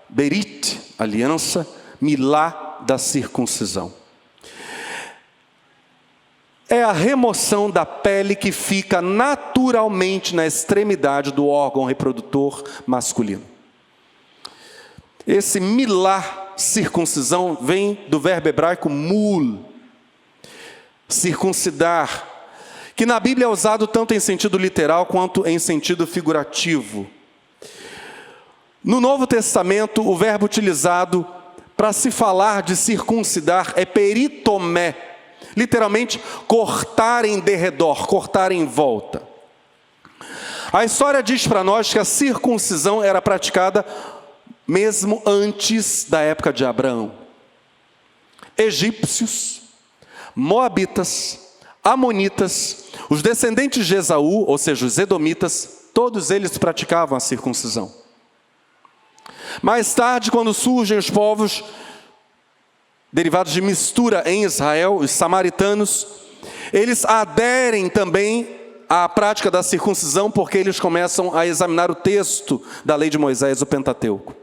Berit, aliança Milá da circuncisão. É a remoção da pele que fica naturalmente na extremidade do órgão reprodutor masculino. Esse milá, circuncisão, vem do verbo hebraico mul, circuncidar, que na Bíblia é usado tanto em sentido literal quanto em sentido figurativo. No Novo Testamento, o verbo utilizado para se falar de circuncidar é peritomé, literalmente cortar em derredor, cortar em volta. A história diz para nós que a circuncisão era praticada mesmo antes da época de Abraão. Egípcios, moabitas, amonitas, os descendentes de Esaú, ou seja, os edomitas, todos eles praticavam a circuncisão. Mais tarde, quando surgem os povos derivados de mistura em Israel, os samaritanos, eles aderem também à prática da circuncisão, porque eles começam a examinar o texto da lei de Moisés, o Pentateuco.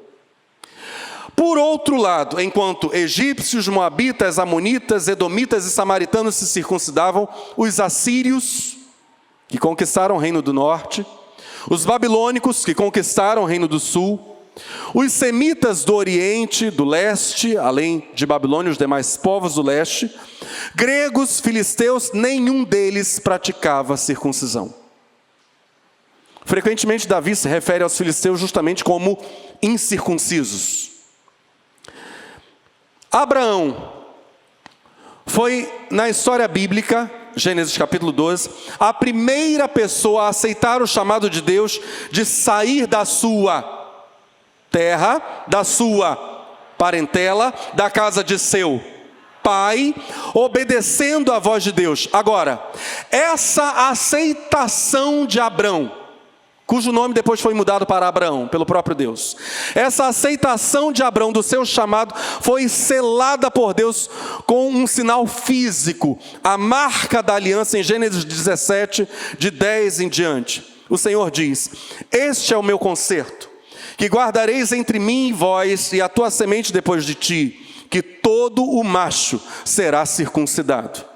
Por outro lado, enquanto egípcios, moabitas, amonitas, edomitas e samaritanos se circuncidavam, os assírios, que conquistaram o reino do norte, os babilônicos, que conquistaram o reino do sul, os semitas do oriente, do leste, além de Babilônia, os demais povos do leste, gregos, filisteus, nenhum deles praticava circuncisão. Frequentemente, Davi se refere aos filisteus justamente como incircuncisos. Abraão foi, na história bíblica, Gênesis capítulo 12, a primeira pessoa a aceitar o chamado de Deus de sair da sua terra, da sua parentela, da casa de seu pai, obedecendo à voz de Deus. Agora, essa aceitação de Abrão, cujo nome depois foi mudado para Abraão, pelo próprio Deus. Essa aceitação de Abrão do seu chamado foi selada por Deus com um sinal físico, a marca da aliança em Gênesis 17, de 10 em diante. O Senhor diz: este é o meu concerto, que guardareis entre mim e vós e a tua semente depois de ti, que todo o macho será circuncidado.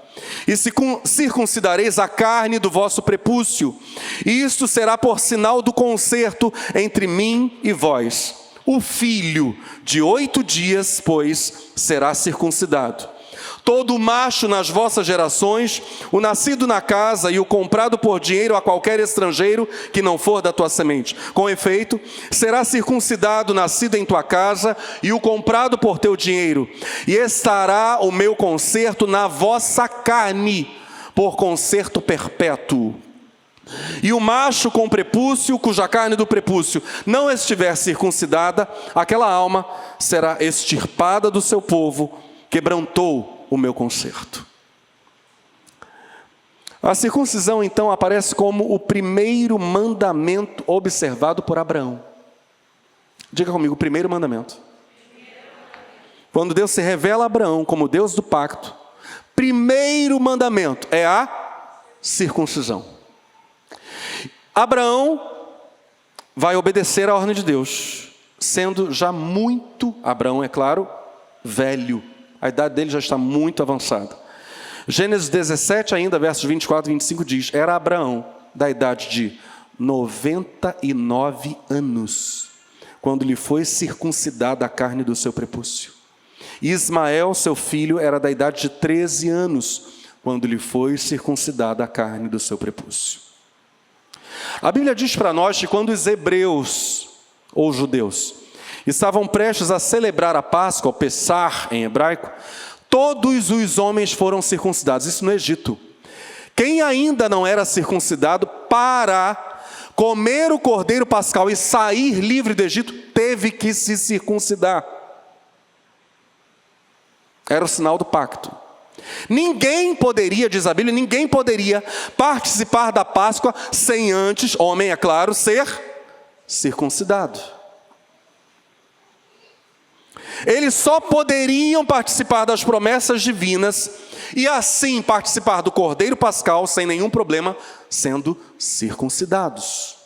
E circuncidareis a carne do vosso prepúcio, e isto será por sinal do concerto entre mim e vós. O filho de 8 dias, pois, será circuncidado. Todo macho nas vossas gerações, o nascido na casa e o comprado por dinheiro a qualquer estrangeiro que não for da tua semente. Com efeito, será circuncidado o nascido em tua casa e o comprado por teu dinheiro. E estará o meu concerto na vossa carne, por concerto perpétuo. E o macho com prepúcio, cuja carne do prepúcio não estiver circuncidada, aquela alma será extirpada do seu povo, quebrantou o meu concerto. A circuncisão, então, aparece como o primeiro mandamento observado por Abraão. Diga comigo, o primeiro mandamento. Quando Deus se revela a Abraão como Deus do pacto, primeiro mandamento é a circuncisão. Abraão vai obedecer à ordem de Deus, sendo já muito, Abraão é claro, velho. A idade dele já está muito avançada. Gênesis 17 ainda, versos 24 e 25 diz: era Abraão da idade de 99 anos, quando lhe foi circuncidada a carne do seu prepúcio. E Ismael, seu filho, era da idade de 13 anos, quando lhe foi circuncidada a carne do seu prepúcio. A Bíblia diz para nós que quando os hebreus, ou judeus, estavam prestes a celebrar a Páscoa, o Pessar em hebraico, todos os homens foram circuncidados, isso no Egito. Quem ainda não era circuncidado, para comer o cordeiro pascal e sair livre do Egito, teve que se circuncidar. Era o sinal do pacto. Ninguém poderia, diz a Bíblia, ninguém poderia participar da Páscoa sem antes, homem é claro, ser circuncidado. Eles só poderiam participar das promessas divinas e assim participar do Cordeiro Pascal sem nenhum problema, sendo circuncidados.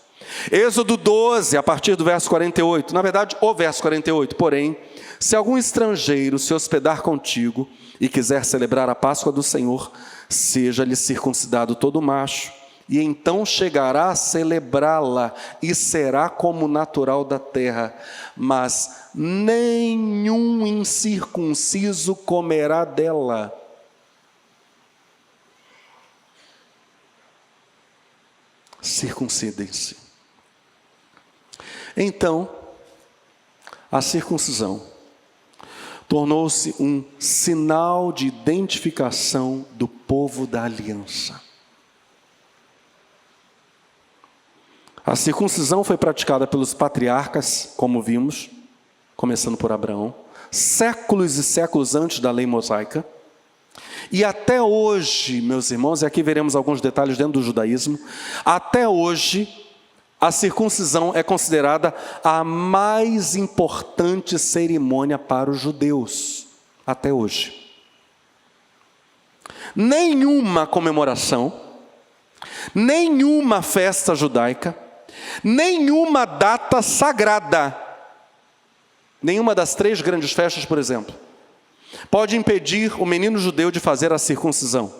Êxodo 12, a partir do verso 48, na verdade o verso 48, porém, se algum estrangeiro se hospedar contigo e quiser celebrar a Páscoa do Senhor, seja-lhe circuncidado todo macho, e então chegará a celebrá-la, e será como natural da terra, mas nenhum incircunciso comerá dela. Circuncidem-se. Então, a circuncisão tornou-se um sinal de identificação do povo da aliança. A circuncisão foi praticada pelos patriarcas, como vimos, começando por Abraão, séculos e séculos antes da lei mosaica, e até hoje, meus irmãos, e aqui veremos alguns detalhes dentro do judaísmo, até hoje, a circuncisão é considerada a mais importante cerimônia para os judeus, até hoje. Nenhuma comemoração, nenhuma festa judaica, nenhuma data sagrada, nenhuma das 3 grandes festas, por exemplo, pode impedir o menino judeu de fazer a circuncisão.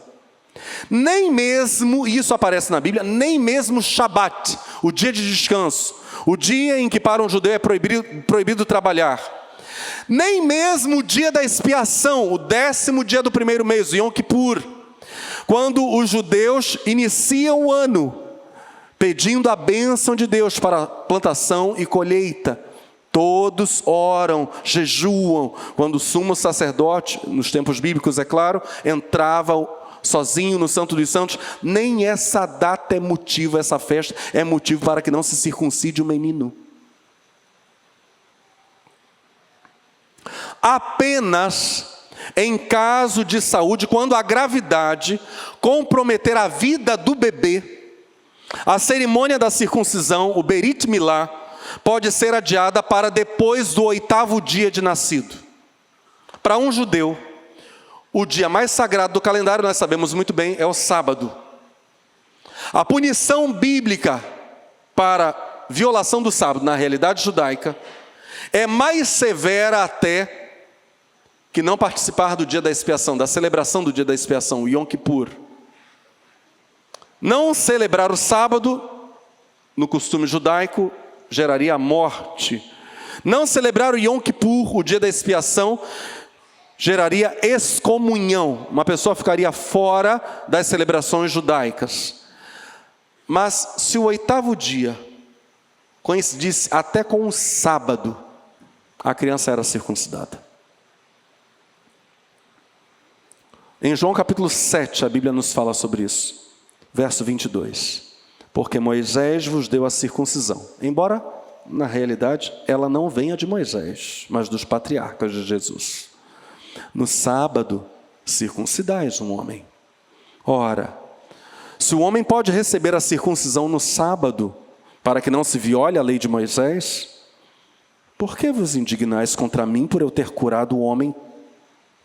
Nem mesmo, e isso aparece na Bíblia, nem mesmo Shabat, o dia de descanso, o dia em que para um judeu é proibido trabalhar. Nem mesmo o dia da expiação, o 10º dia do primeiro mês, o Yom Kippur, quando os judeus iniciam o ano, pedindo a bênção de Deus para plantação e colheita. Todos oram, jejuam. Quando o sumo sacerdote, nos tempos bíblicos, é claro, entrava sozinho no Santo dos Santos, nem essa data é motivo, essa festa é motivo para que não se circuncide o menino. Apenas em caso de saúde, quando a gravidade comprometer a vida do bebê, a cerimônia da circuncisão, o Berit Milá, pode ser adiada para depois do 8º dia de nascido. Para um judeu, o dia mais sagrado do calendário, nós sabemos muito bem, é o sábado. A punição bíblica para violação do sábado, na realidade judaica, é mais severa até que não participar do dia da expiação, da celebração do dia da expiação, o Yom Kippur. Não celebrar o sábado, no costume judaico, geraria a morte. Não celebrar o Yom Kippur, o dia da expiação, geraria excomunhão. Uma pessoa ficaria fora das celebrações judaicas. Mas se o 8º dia coincidisse até com o sábado, a criança era circuncidada. Em João capítulo 7, a Bíblia nos fala sobre isso. Verso 22. Porque Moisés vos deu a circuncisão. Embora, na realidade, ela não venha de Moisés, mas dos patriarcas de Jesus. No sábado, circuncidais um homem. Ora, se o homem pode receber a circuncisão no sábado, para que não se viole a lei de Moisés, por que vos indignais contra mim por eu ter curado o homem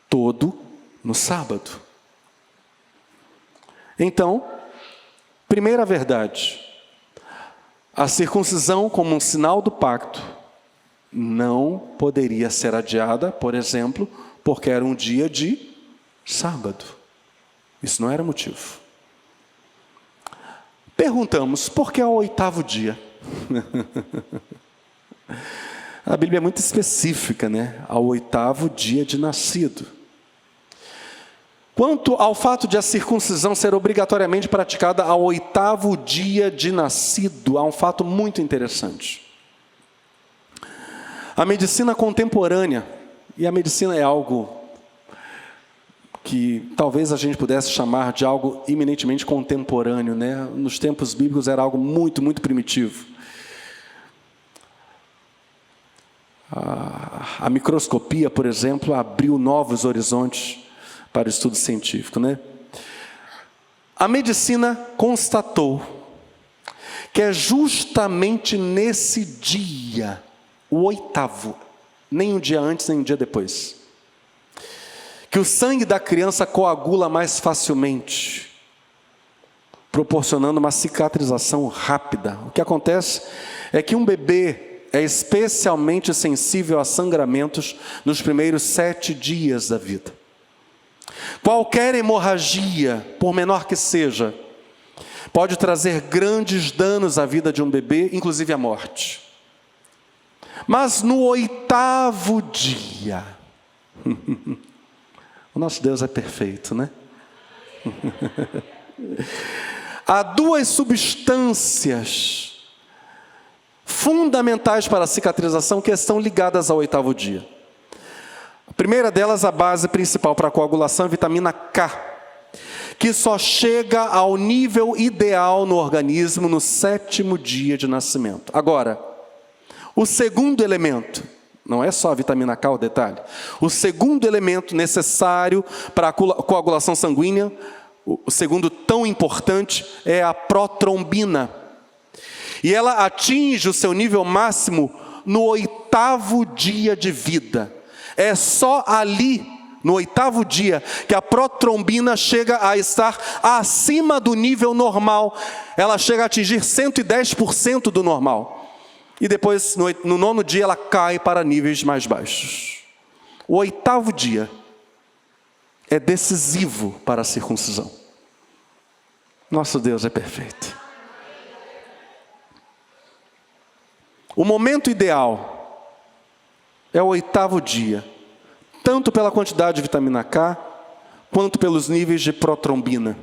todo no sábado? Então, primeira verdade, a circuncisão como um sinal do pacto não poderia ser adiada, por exemplo, porque era um dia de sábado. Isso não era motivo. Perguntamos, por que ao 8º dia? A Bíblia é muito específica, né? Ao 8º dia de nascido. Quanto ao fato de a circuncisão ser obrigatoriamente praticada ao 8º dia de nascido, há um fato muito interessante. A medicina contemporânea, e a medicina é algo que talvez a gente pudesse chamar de algo eminentemente contemporâneo, né? Nos tempos bíblicos era algo muito, muito primitivo. A microscopia, por exemplo, abriu novos horizontes para o estudo científico, né? A medicina constatou que é justamente nesse dia, o 8º, nem um dia antes, nem um dia depois, que o sangue da criança coagula mais facilmente, proporcionando uma cicatrização rápida. O que acontece é que um bebê é especialmente sensível a sangramentos nos primeiros 7 dias da vida. Qualquer hemorragia, por menor que seja, pode trazer grandes danos à vida de um bebê, inclusive a morte. Mas no 8º dia, o nosso Deus é perfeito, né? Há 2 substâncias fundamentais para a cicatrização que estão ligadas ao 8º dia. A primeira delas, a base principal para a coagulação, é a vitamina K, que só chega ao nível ideal no organismo no 7º dia de nascimento. Agora, o segundo elemento, Não é só a vitamina K o detalhe. O segundo elemento necessário para a coagulação sanguínea, o segundo tão importante, é a protrombina. E ela atinge o seu nível máximo no 8º dia de vida. É só ali, no 8º dia, que a protrombina chega a estar acima do nível normal. Ela chega a atingir 110% do normal. E depois, no 9º dia, ela cai para níveis mais baixos. O 8º dia é decisivo para a circuncisão. Nosso Deus é perfeito. O momento ideal é o 8º dia, tanto pela quantidade de vitamina K, quanto pelos níveis de protrombina.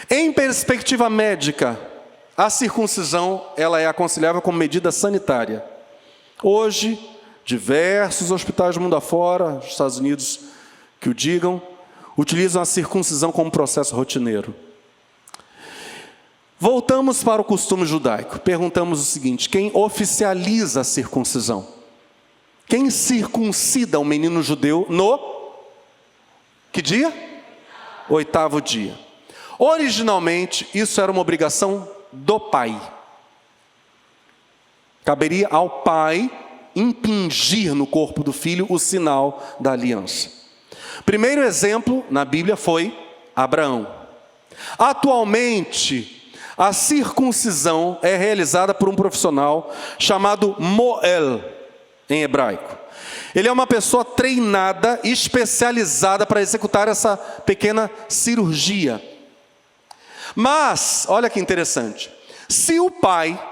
Em perspectiva médica, a circuncisão ela é aconselhável como medida sanitária. Hoje, diversos hospitais do mundo afora, os Estados Unidos que o digam, utilizam a circuncisão como processo rotineiro. Voltamos para o costume judaico. Perguntamos o seguinte: quem oficializa a circuncisão? Quem circuncida o menino judeu no... que dia? 8º dia. Originalmente, isso era uma obrigação do pai. Caberia ao pai impingir no corpo do filho o sinal da aliança. Primeiro exemplo na Bíblia foi Abraão. Atualmente, a circuncisão é realizada por um profissional chamado Moel, em hebraico. Ele é uma pessoa treinada, especializada para executar essa pequena cirurgia. Mas, olha que interessante, se o pai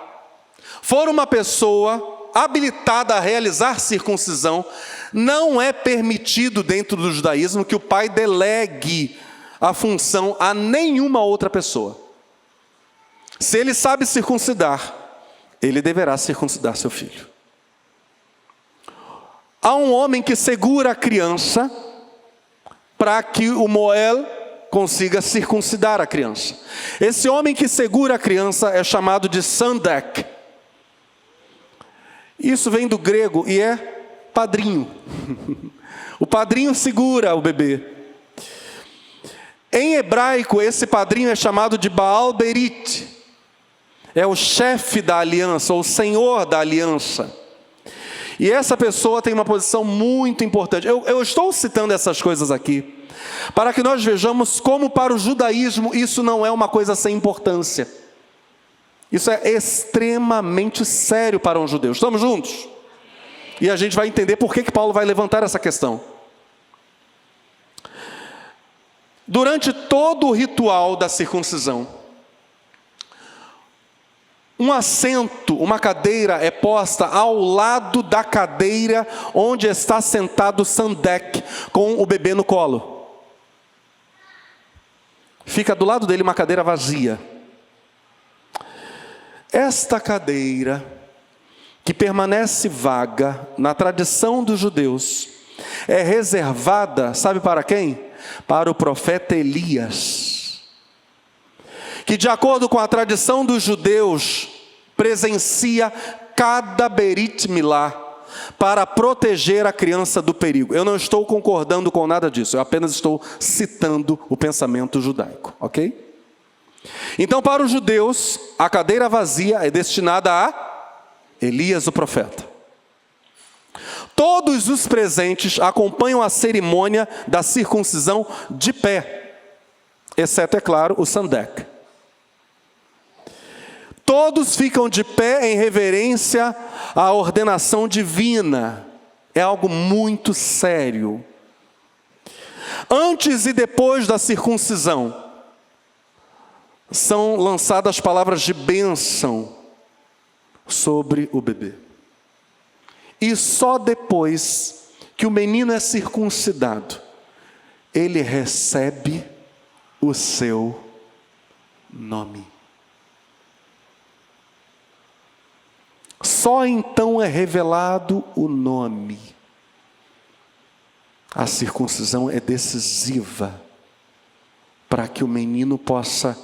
for uma pessoa habilitada a realizar circuncisão, não é permitido dentro do judaísmo que o pai delegue a função a nenhuma outra pessoa. Se ele sabe circuncidar, ele deverá circuncidar seu filho. Há um homem que segura a criança para que o Moel consiga circuncidar a criança. Esse homem que segura a criança é chamado de Sandek. Isso vem do grego e é padrinho. O padrinho segura o bebê. Em hebraico, esse padrinho é chamado de Baal Berit. É o chefe da aliança, ou o senhor da aliança. E essa pessoa tem uma posição muito importante. Eu estou citando essas coisas aqui para que nós vejamos como para o judaísmo isso não é uma coisa sem importância. Isso é extremamente sério para um judeu. Estamos juntos? E a gente vai entender por que Paulo vai levantar essa questão. Durante todo o ritual da circuncisão, um assento, uma cadeira é posta ao lado da cadeira onde está sentado o Sandek, com o bebê no colo. Fica do lado dele uma cadeira vazia. Esta cadeira, que permanece vaga na tradição dos judeus, é reservada, sabe para quem? Para o profeta Elias, que de acordo com a tradição dos judeus, presencia cada Berit Milá para proteger a criança do perigo. Eu não estou concordando com nada disso, eu apenas estou citando o pensamento judaico, ok? Então, para os judeus, a cadeira vazia é destinada a Elias, o profeta. Todos os presentes acompanham a cerimônia da circuncisão de pé, exceto, é claro, o Sandek. Todos ficam de pé em reverência à ordenação divina. É algo muito sério. Antes e depois da circuncisão, são lançadas palavras de bênção sobre o bebê. E só depois que o menino é circuncidado, ele recebe o seu nome. Só então é revelado o nome. A circuncisão é decisiva para que o menino possa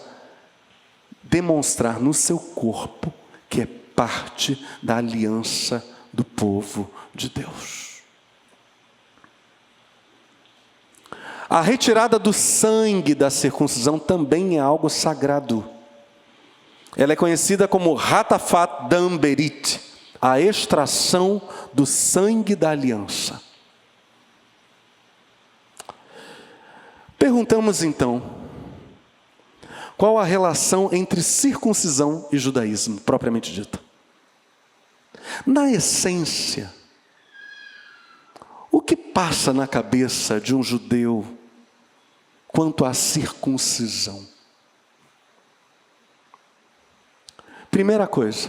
demonstrar no seu corpo que é parte da aliança do povo de Deus. A retirada do sangue da circuncisão também é algo sagrado. Ela é conhecida como Ratafat Dam Berit, a extração do sangue da aliança. Perguntamos então, qual a relação entre circuncisão e judaísmo, propriamente dita? Na essência, o que passa na cabeça de um judeu quanto à circuncisão? Primeira coisa,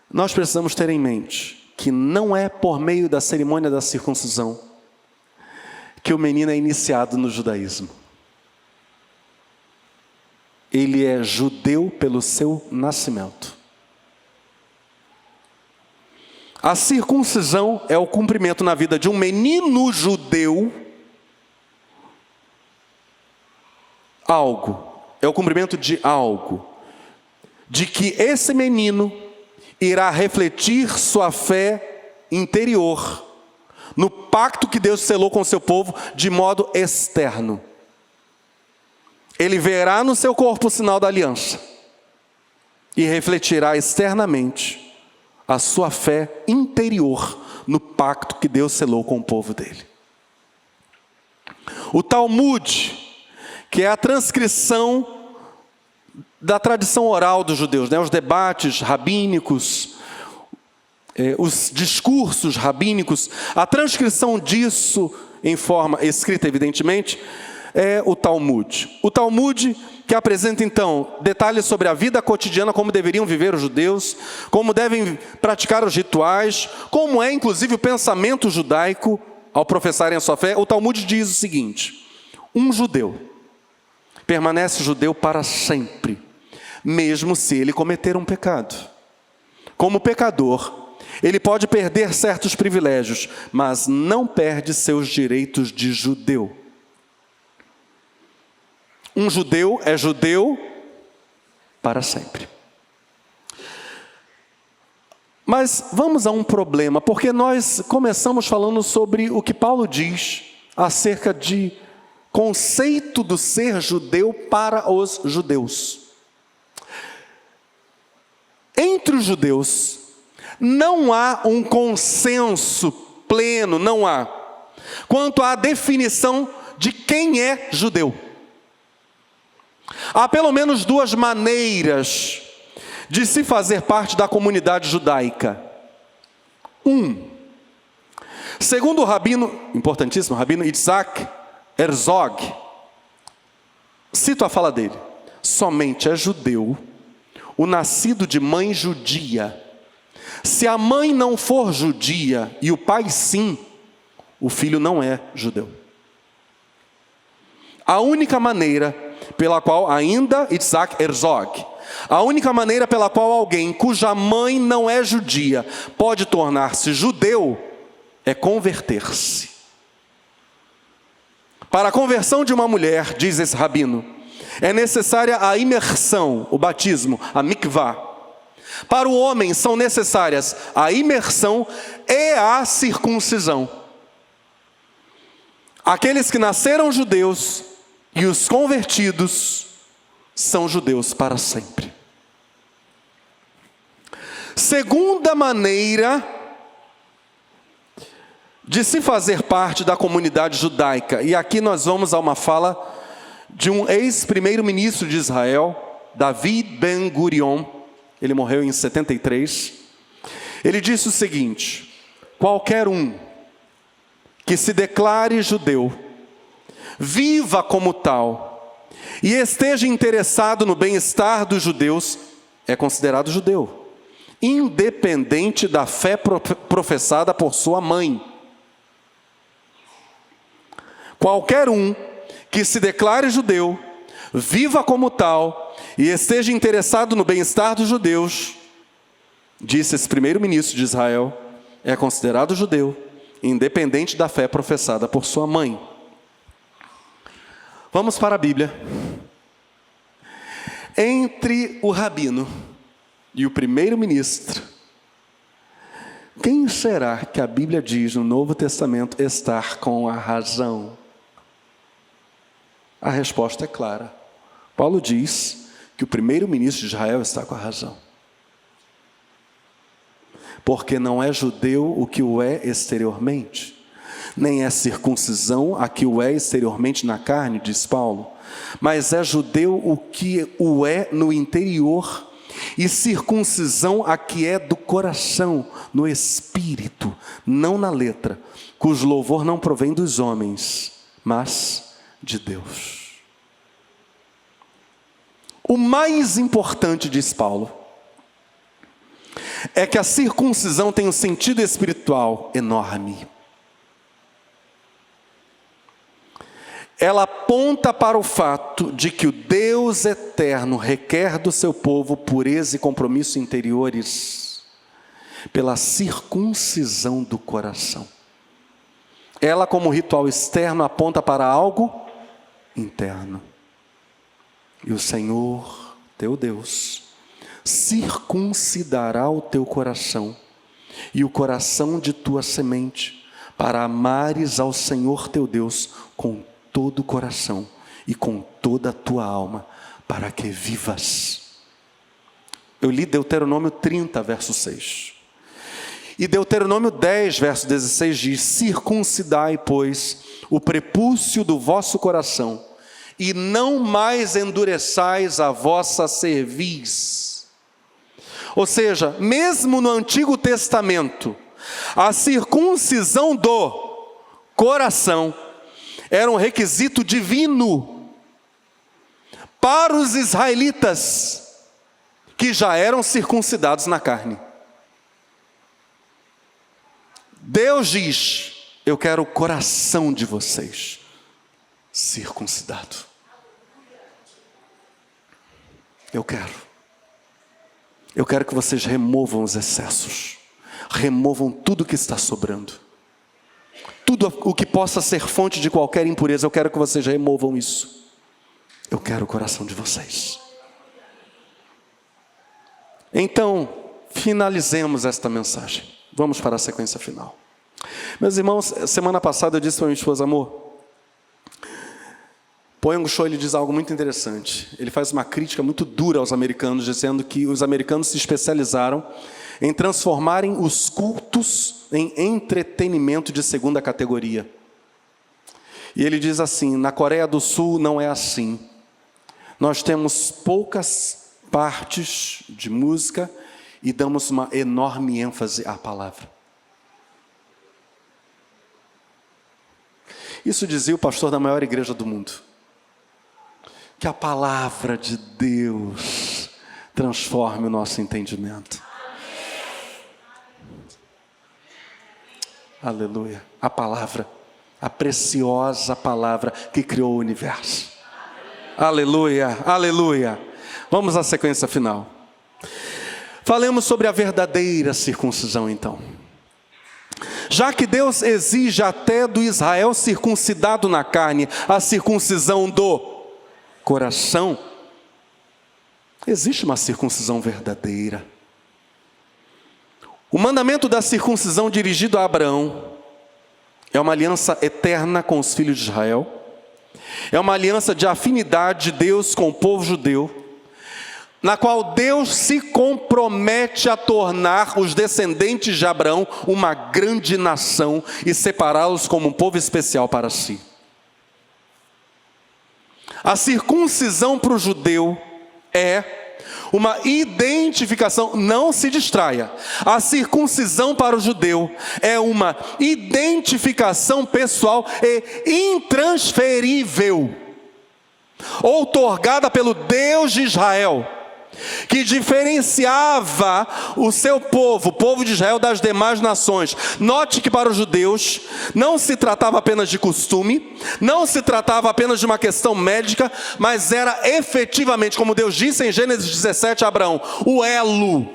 nós precisamos ter em mente que não é por meio da cerimônia da circuncisão que o menino é iniciado no judaísmo. Ele é judeu pelo seu nascimento. A circuncisão é o cumprimento na vida de um menino judeu, é o cumprimento de algo, de que esse menino irá refletir sua fé interior, no pacto que Deus selou com o seu povo de modo externo. Ele verá no seu corpo o sinal da aliança e refletirá externamente a sua fé interior no pacto que Deus selou com o povo dele. O Talmud, que é a transcrição da tradição oral dos judeus, os debates rabínicos, os discursos rabínicos, a transcrição disso em forma escrita, evidentemente, é o Talmud. O Talmud que apresenta, então, detalhes sobre a vida cotidiana, como deveriam viver os judeus, como devem praticar os rituais, como é, inclusive, o pensamento judaico ao professarem a sua fé. O Talmud diz o seguinte: um judeu permanece judeu para sempre, mesmo se ele cometer um pecado. Como pecador, ele pode perder certos privilégios, mas não perde seus direitos de judeu. Um judeu é judeu para sempre. Mas vamos a um problema, porque nós começamos falando sobre o que Paulo diz acerca de conceito do ser judeu para os judeus. Entre os judeus, não há um consenso pleno, não há, quanto à definição de quem é judeu. Há pelo menos duas maneiras de se fazer parte da comunidade judaica. Segundo o rabino, importantíssimo, rabino Yitzhak Herzog, cito a fala dele: somente é judeu o nascido de mãe judia. Se a mãe não for judia e o pai sim, o filho não é judeu. A única maneira pela qual, ainda Yitzhak Herzog, a única maneira pela qual alguém cuja mãe não é judia pode tornar-se judeu é converter-se. Para a conversão de uma mulher, diz esse rabino, é necessária a imersão, o batismo, a mikvah. Para o homem são necessárias a imersão e a circuncisão. Aqueles que nasceram judeus e os convertidos são judeus para sempre. Segunda maneira de se fazer parte da comunidade judaica, e aqui nós vamos a uma fala de um ex-primeiro-ministro de Israel, David Ben-Gurion. Ele morreu em 73. Ele disse o seguinte: qualquer um que se declare judeu, viva como tal e esteja interessado no bem-estar dos judeus, é considerado judeu, independente da fé professada por sua mãe. Qualquer um que se declare judeu, viva como tal e esteja interessado no bem-estar dos judeus, disse esse primeiro-ministro de Israel, é considerado judeu, independente da fé professada por sua mãe. Vamos para a Bíblia. Entre o rabino e o primeiro-ministro Quem será que a Bíblia diz no Novo Testamento estar com a razão? A resposta é clara. Paulo diz que o primeiro-ministro de Israel está com a razão. Porque não é judeu o que o é exteriormente, nem é circuncisão a que o é exteriormente na carne, diz Paulo, mas é judeu o que o é no interior, e circuncisão a que é do coração, no espírito, não na letra, cujo louvor não provém dos homens, mas de Deus. O mais importante, diz Paulo, é que a circuncisão tem um sentido espiritual enorme. Ela aponta para o fato de que o Deus eterno requer do seu povo pureza e compromisso interiores pela circuncisão do coração. Ela, como ritual externo, aponta para algo interno. E o Senhor, teu Deus, circuncidará o teu coração e o coração de tua semente, para amares ao Senhor teu Deus com todo o coração e com toda a tua alma, para que vivas. Eu li Deuteronômio 30, verso 6. E Deuteronômio 10, verso 16 diz: circuncidai, pois, o prepúcio do vosso coração, e não mais endureçais a vossa cerviz. Ou seja, mesmo no Antigo Testamento, a circuncisão do coração era um requisito divino para os israelitas, que já eram circuncidados na carne. Deus diz: eu quero o coração de vocês circuncidado. Eu quero que vocês removam os excessos, removam tudo que está sobrando, tudo o que possa ser fonte de qualquer impureza. Eu quero que vocês removam isso. Eu quero o coração de vocês. Então, finalizemos esta mensagem. Vamos para a sequência final. Meus irmãos, semana passada eu disse para minha esposa: amor, Poyang Cho, ele diz algo muito interessante. Ele faz uma crítica muito dura aos americanos, dizendo que os americanos se especializaram em transformarem os cultos em entretenimento de segunda categoria. E ele diz assim: na Coreia do Sul não é assim. Nós temos poucas partes de música e damos uma enorme ênfase à palavra. Isso dizia o pastor da maior igreja do mundo. Que a palavra de Deus transforme o nosso entendimento. Aleluia. A palavra, a preciosa palavra que criou o universo. Aleluia, aleluia. Vamos à sequência final. Falemos sobre a verdadeira circuncisão, então. Já que Deus exige até do Israel circuncidado na carne a circuncisão do coração, existe uma circuncisão verdadeira. O mandamento da circuncisão dirigido a Abraão é uma aliança eterna com os filhos de Israel, é uma aliança de afinidade de Deus com o povo judeu, na qual Deus se compromete a tornar os descendentes de Abraão uma grande nação e separá-los como um povo especial para si. A circuncisão para o judeu é uma identificação, não se distraia. A circuncisão para o judeu é uma identificação pessoal e intransferível, outorgada pelo Deus de Israel, que diferenciava o seu povo, o povo de Israel, das demais nações. Note que para os judeus não se tratava apenas de costume, não se tratava apenas de uma questão médica, mas era efetivamente, como Deus disse em Gênesis 17 a Abraão, o elo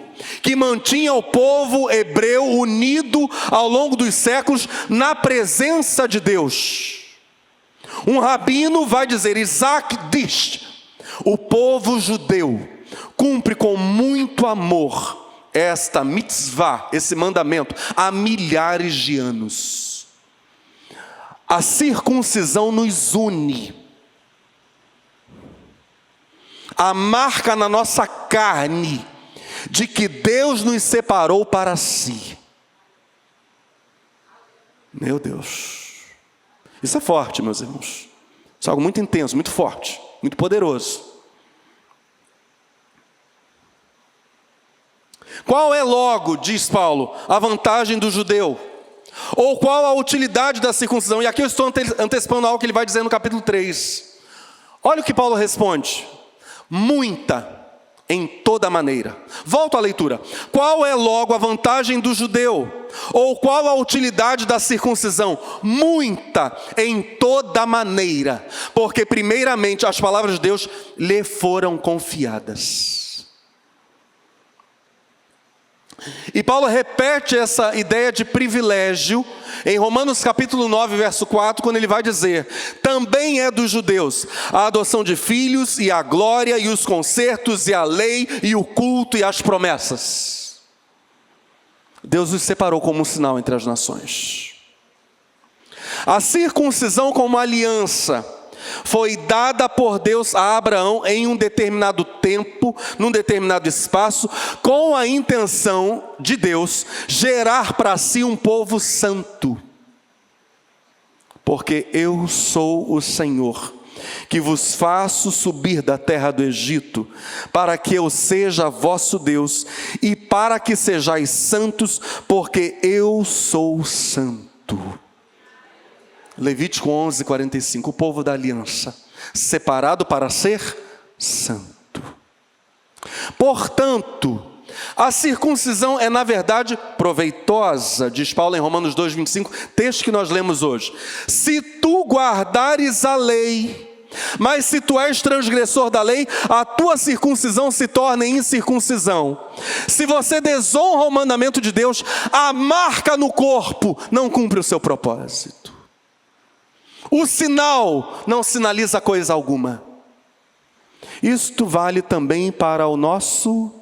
que mantinha o povo hebreu unido ao longo dos séculos na presença de Deus. Um rabino vai dizer, Isaac diz: o povo judeu cumpre com muito amor esta mitzvah, esse mandamento, há milhares de anos. A circuncisão nos une. A marca na nossa carne de que Deus nos separou para si. Meu Deus. Isso é forte, meus irmãos. Isso é algo muito intenso, muito forte, muito poderoso. Qual é logo, diz Paulo, a vantagem do judeu? Ou qual a utilidade da circuncisão? E aqui eu estou antecipando algo que ele vai dizer no capítulo 3. Olha o que Paulo responde. Muita, em toda maneira. Volto à leitura. Qual é logo a vantagem do judeu? Ou qual a utilidade da circuncisão? Muita, em toda maneira. Porque primeiramente as palavras de Deus lhe foram confiadas. E Paulo repete essa ideia de privilégio em Romanos capítulo 9, verso 4, quando ele vai dizer: também é dos judeus a adoção de filhos e a glória e os concertos e a lei e o culto e as promessas. Deus os separou como um sinal entre as nações. A circuncisão como aliança foi dada por Deus a Abraão em um determinado tempo, num determinado espaço, com a intenção de Deus gerar para si um povo santo. Porque eu sou o Senhor, que vos faço subir da terra do Egito, para que eu seja vosso Deus, e para que sejais santos, porque eu sou santo. Levítico 11, 45, o povo da aliança, separado para ser santo. Portanto, a circuncisão é na verdade proveitosa, diz Paulo em Romanos 2, 25, texto que nós lemos hoje. Se tu guardares a lei, mas se tu és transgressor da lei, a tua circuncisão se torna incircuncisão. Se você desonra o mandamento de Deus, a marca no corpo não cumpre o seu propósito. O sinal não sinaliza coisa alguma. Isto vale também para o nosso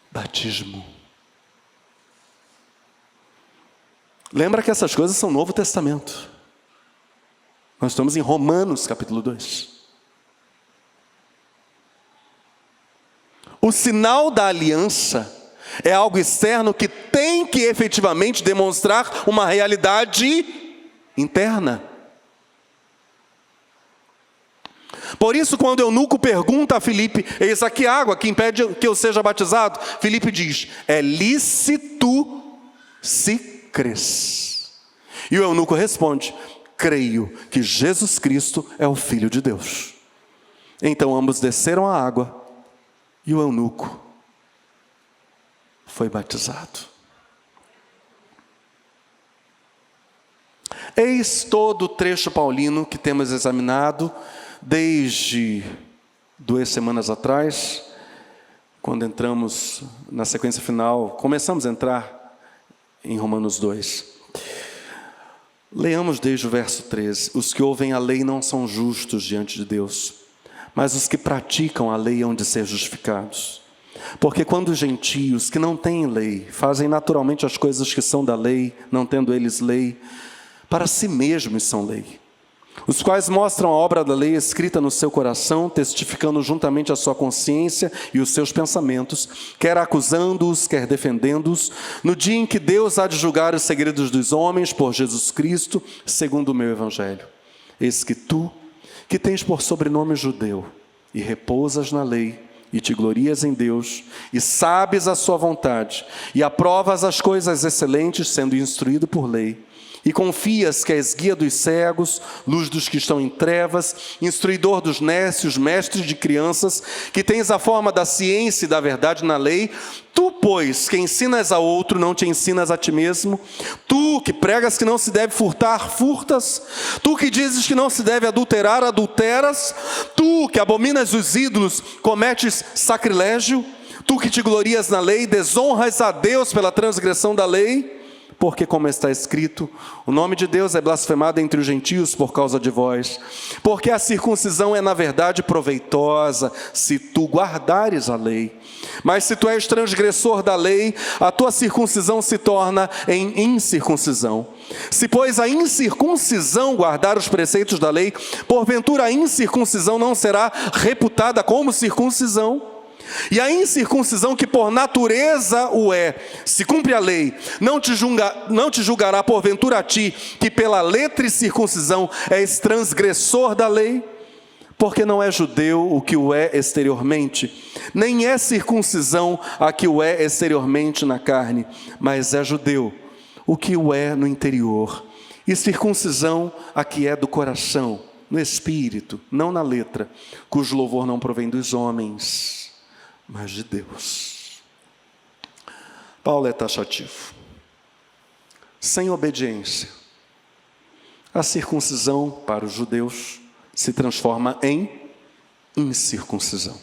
batismo. Lembra que essas coisas são Novo Testamento. Nós estamos em Romanos capítulo 2. O sinal da aliança é algo externo que tem que efetivamente demonstrar uma realidade interna. Por isso, quando o eunuco pergunta a Filipe: eis aqui água que impede que eu seja batizado, Filipe diz: é lícito se crês. E o eunuco responde: creio que Jesus Cristo é o Filho de Deus. Então ambos desceram a água e o eunuco foi batizado. Eis todo o trecho paulino que temos examinado desde 2 semanas atrás, quando entramos na sequência final, começamos a entrar em Romanos 2. Leamos desde o verso 13. Os que ouvem a lei não são justos diante de Deus, mas os que praticam a lei hão de ser justificados. Porque quando os gentios que não têm lei fazem naturalmente as coisas que são da lei, não tendo eles lei, para si mesmos são lei, os quais mostram a obra da lei escrita no seu coração, testificando juntamente a sua consciência e os seus pensamentos, quer acusando-os, quer defendendo-os, no dia em que Deus há de julgar os segredos dos homens por Jesus Cristo, segundo o meu evangelho. Eis que tu, que tens por sobrenome judeu, e repousas na lei, e te glorias em Deus, e sabes a sua vontade, e aprovas as coisas excelentes, sendo instruído por lei, e confias que és guia dos cegos, luz dos que estão em trevas, instruidor dos nécios, mestre de crianças, que tens a forma da ciência e da verdade na lei, tu, pois, que ensinas a outro, não te ensinas a ti mesmo? Tu, que pregas que não se deve furtar, furtas? Tu, que dizes que não se deve adulterar, adulteras? Tu, que abominas os ídolos, cometes sacrilégio? Tu, que te glorias na lei, desonras a Deus pela transgressão da lei? Porque, como está escrito, o nome de Deus é blasfemado entre os gentios por causa de vós. Porque a circuncisão é, na verdade, proveitosa, se tu guardares a lei. Mas se tu és transgressor da lei, a tua circuncisão se torna em incircuncisão. Se, pois, a incircuncisão guardar os preceitos da lei, porventura a incircuncisão não será reputada como circuncisão. E a incircuncisão, que por natureza o é, se cumpre a lei, não te julgará porventura a ti, que pela letra e circuncisão és transgressor da lei? Porque não é judeu o que o é exteriormente, nem é circuncisão a que o é exteriormente na carne, mas é judeu o que o é no interior, e circuncisão a que é do coração, no espírito, não na letra, cujo louvor não provém dos homens, mas de Deus. Paulo é taxativo. Sem obediência, a circuncisão para os judeus se transforma em incircuncisão.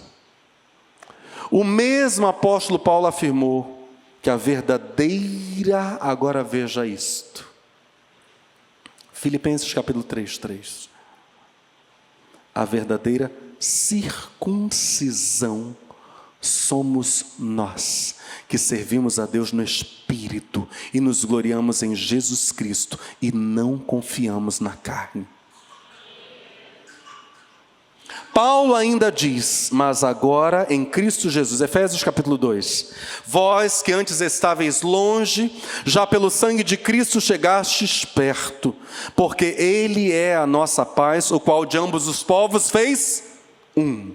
O mesmo apóstolo Paulo afirmou que a verdadeira, agora veja isto, Filipenses capítulo 3:3, a verdadeira circuncisão somos nós, que servimos a Deus no Espírito e nos gloriamos em Jesus Cristo e não confiamos na carne. Paulo ainda diz, mas agora em Cristo Jesus, Efésios capítulo 2, vós que antes estáveis longe, já pelo sangue de Cristo chegastes perto, porque Ele é a nossa paz, o qual de ambos os povos fez um.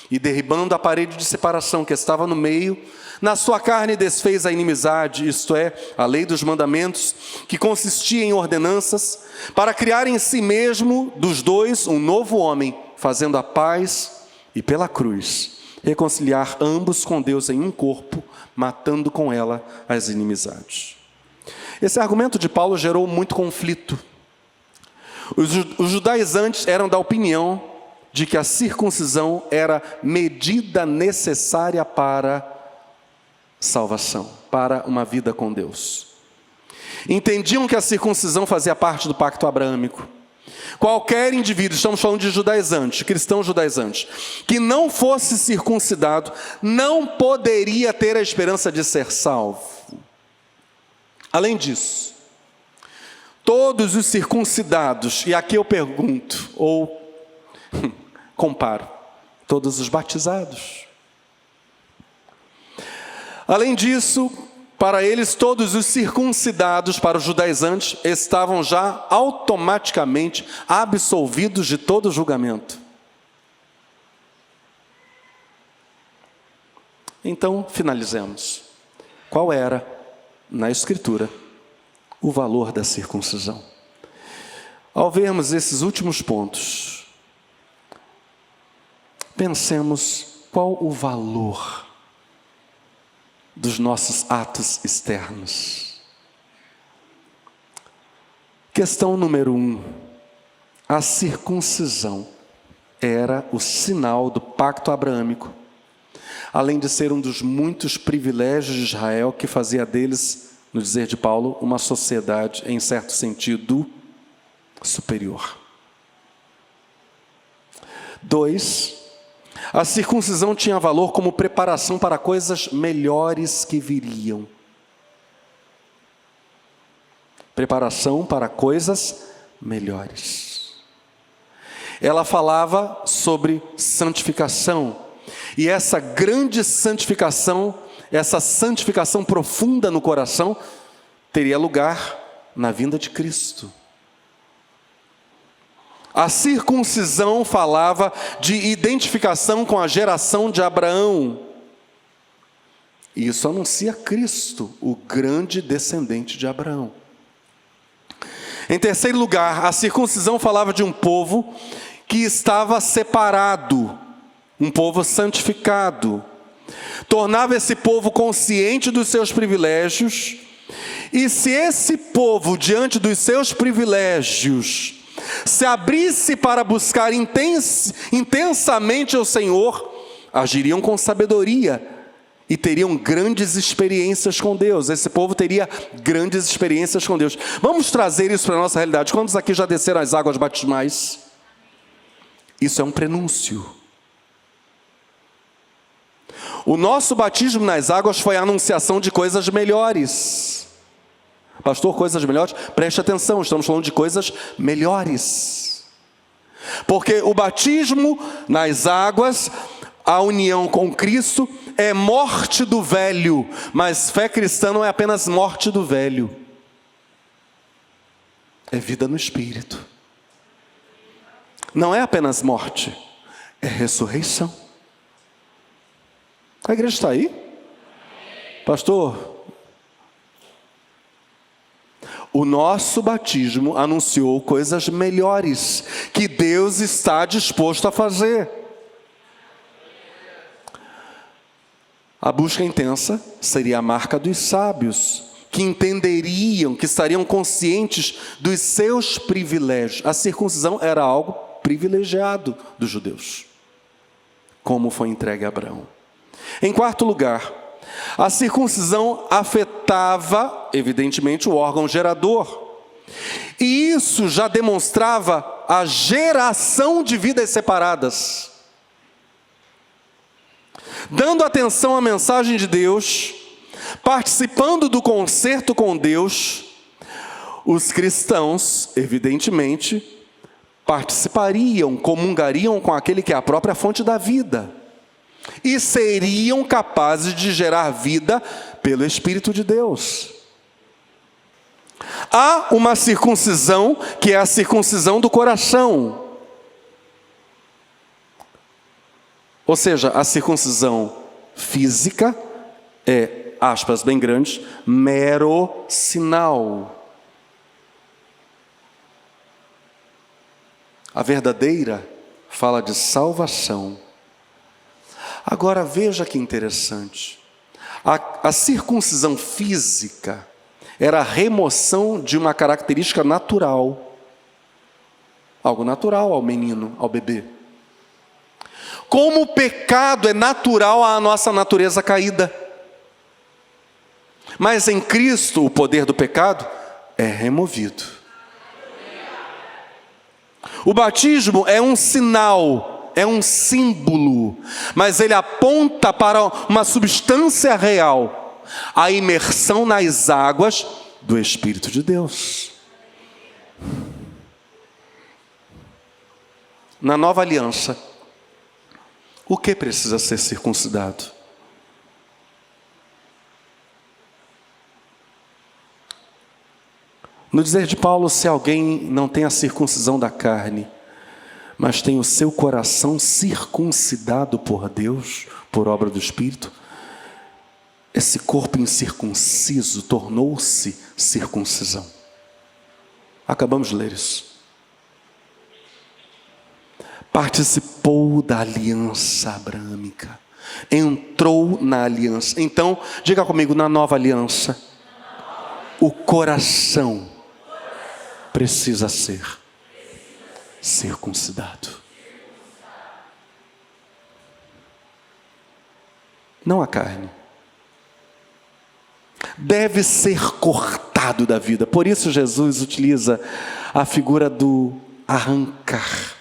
E derribando a parede de separação que estava no meio, na sua carne desfez a inimizade, isto é, a lei dos mandamentos, que consistia em ordenanças, para criar em si mesmo dos dois um novo homem, fazendo a paz e pela cruz reconciliar ambos com Deus em um corpo, matando com ela as inimizades. Esse argumento de Paulo gerou muito conflito. Os judaizantes eram da opinião de que a circuncisão era medida necessária para salvação, para uma vida com Deus. Entendiam que a circuncisão fazia parte do pacto abraâmico. Qualquer indivíduo, estamos falando de judaizantes, cristãos judaizantes, que não fosse circuncidado, não poderia ter a esperança de ser salvo. Além disso, todos os circuncidados, e aqui eu pergunto, ou comparo, todos os batizados. Além disso, para eles, todos os circuncidados, para os judaizantes, estavam já automaticamente absolvidos de todo julgamento. Então, finalizemos. Qual era, na Escritura, o valor da circuncisão? Ao vermos esses últimos pontos, pensemos qual o valor dos nossos atos externos. Questão número 1. A circuncisão era o sinal do pacto abraâmico, além de ser um dos muitos privilégios de Israel que fazia deles, no dizer de Paulo, uma sociedade, em certo sentido, superior. 2. A circuncisão tinha valor como preparação para coisas melhores que viriam. Preparação para coisas melhores. Ela falava sobre santificação. E essa grande santificação, essa santificação profunda no coração, teria lugar na vinda de Cristo. A circuncisão falava de identificação com a geração de Abraão. E isso anuncia Cristo, o grande descendente de Abraão. Em terceiro lugar, a circuncisão falava de um povo que estava separado, um povo santificado. Tornava esse povo consciente dos seus privilégios. E se esse povo, diante dos seus privilégios, se abrisse para buscar intensamente ao Senhor, agiriam com sabedoria e teriam grandes experiências com Deus. Esse povo teria grandes experiências com Deus. Vamos trazer isso para a nossa realidade. Quantos aqui já desceram as águas batismais? Isso é um prenúncio. O nosso batismo nas águas foi a anunciação de coisas melhores. Pastor, coisas melhores? Preste atenção, estamos falando de coisas melhores. Porque o batismo nas águas, a união com Cristo, é morte do velho, mas fé cristã não é apenas morte do velho, é vida no Espírito. Não é apenas morte, é ressurreição. A igreja está aí? Pastor, o nosso batismo anunciou coisas melhores que Deus está disposto a fazer. A busca intensa seria a marca dos sábios, que entenderiam, que estariam conscientes dos seus privilégios. A circuncisão era algo privilegiado dos judeus, como foi entregue a Abraão. Em quarto lugar, a circuncisão afetava, evidentemente, o órgão gerador. E isso já demonstrava a geração de vidas separadas. Dando atenção à mensagem de Deus, participando do concerto com Deus, os cristãos, evidentemente, participariam, comungariam com aquele que é a própria fonte da vida, e seriam capazes de gerar vida pelo Espírito de Deus. Há uma circuncisão que é a circuncisão do coração. Ou seja, a circuncisão física é, aspas bem grandes, mero sinal. A verdadeira fala de salvação. Agora veja que interessante. A circuncisão física era a remoção de uma característica natural. Algo natural ao menino, ao bebê. Como o pecado é natural à nossa natureza caída. Mas em Cristo o poder do pecado é removido. O batismo é um sinal, é um símbolo, mas ele aponta para uma substância real, a imersão nas águas do Espírito de Deus. Na nova aliança, o que precisa ser circuncidado? No dizer de Paulo, se alguém não tem a circuncisão da carne, mas tem o seu coração circuncidado por Deus, por obra do Espírito, esse corpo incircunciso tornou-se circuncisão. Acabamos de ler isso. Participou da aliança abraâmica, entrou na aliança. Então, diga comigo, na nova aliança, o coração precisa ser circuncidado. Não a carne. Deve ser cortado da vida. Por isso Jesus utiliza a figura do arrancar.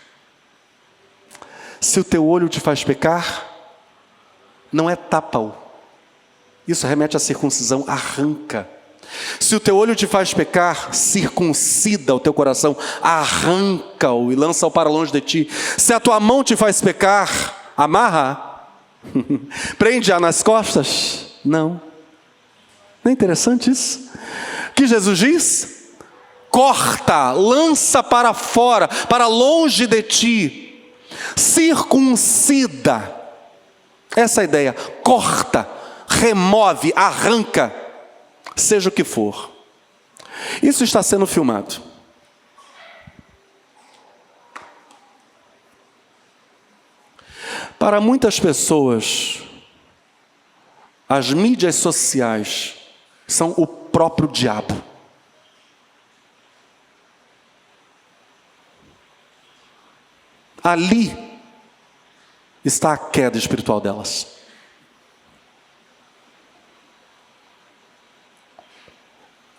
Se o teu olho te faz pecar, não é tapa-o. Isso remete à circuncisão, arranca. Se o teu olho te faz pecar, circuncida o teu coração, arranca-o e lança-o para longe de ti. Se a tua mão te faz pecar, amarra, prende-a nas costas. Não. Não é interessante isso? O que Jesus diz? Corta, lança para fora, para longe de ti. Circuncida. Essa é a ideia. Corta, remove, arranca. Seja o que for. Isso está sendo filmado. Para muitas pessoas, as mídias sociais são o próprio diabo. Ali está a queda espiritual delas.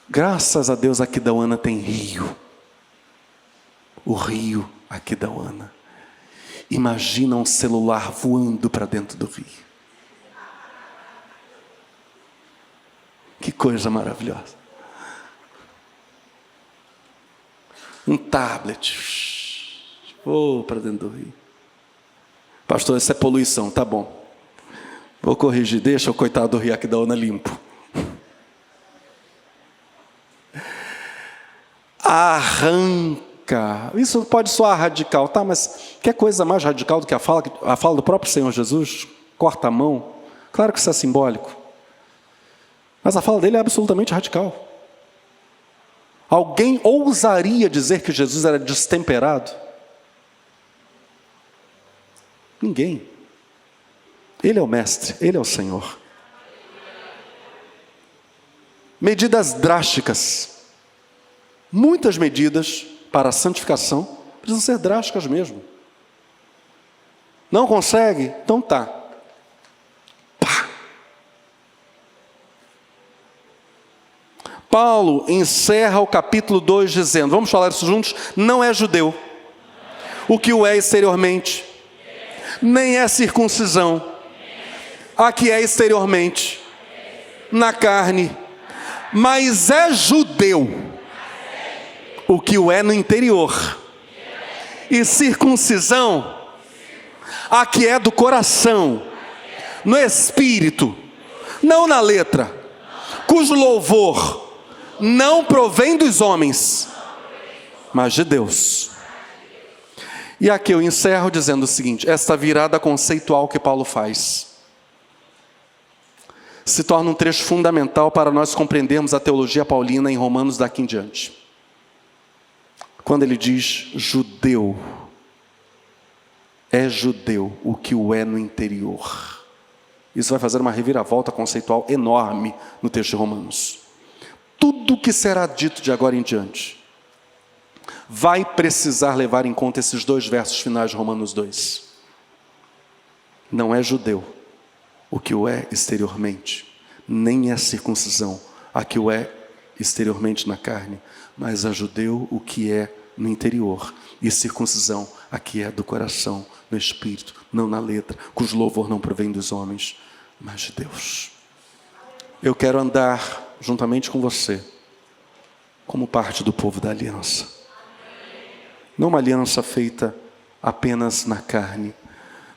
Graças a Deus, Aquidauana tem rio. O rio Aquidauana. Imagina um celular voando para dentro do rio. Que coisa maravilhosa. Um tablet. Para dentro do rio. Pastor, isso é poluição, tá bom. Vou corrigir, deixa o coitado do rio Aquidauana limpo. Arranca. Isso pode soar radical, tá? Mas que coisa mais radical do que a fala do próprio Senhor Jesus? Corta a mão. Claro que isso é simbólico. Mas a fala dele é absolutamente radical. Alguém ousaria dizer que Jesus era destemperado? Ninguém. Ele é o mestre, ele é o Senhor. Medidas drásticas. Muitas medidas para a santificação precisam ser drásticas mesmo. Não consegue? Então tá. Pá. Paulo encerra o capítulo 2 dizendo, vamos falar isso juntos, não é judeu, o que o é exteriormente, nem é circuncisão, a que é exteriormente, na carne, mas é judeu, o que o é no interior, e circuncisão, a que é do coração, no espírito, não na letra, cujo louvor não provém dos homens, mas de Deus. E aqui eu encerro dizendo o seguinte, esta virada conceitual que Paulo faz, se torna um trecho fundamental para nós compreendermos a teologia paulina em Romanos daqui em diante. Quando ele diz judeu, é judeu o que o é no interior. Isso vai fazer uma reviravolta conceitual enorme no texto de Romanos. Tudo que será dito de agora em diante vai precisar levar em conta esses dois versos finais de Romanos 2. Não é judeu o que o é exteriormente, nem é circuncisão a que o é exteriormente na carne, mas é judeu o que é no interior, e circuncisão a que é do coração, no espírito, não na letra, cujo louvor não provém dos homens, mas de Deus. Eu quero andar juntamente com você, como parte do povo da aliança. Não uma aliança feita apenas na carne,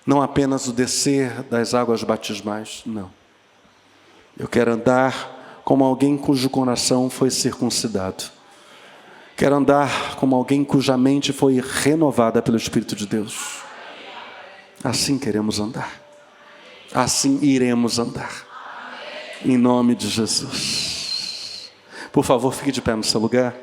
não apenas o descer das águas batismais, não. Eu quero andar como alguém cujo coração foi circuncidado. Quero andar como alguém cuja mente foi renovada pelo Espírito de Deus. Assim queremos andar. Assim iremos andar. Em nome de Jesus. Por favor, fique de pé no seu lugar.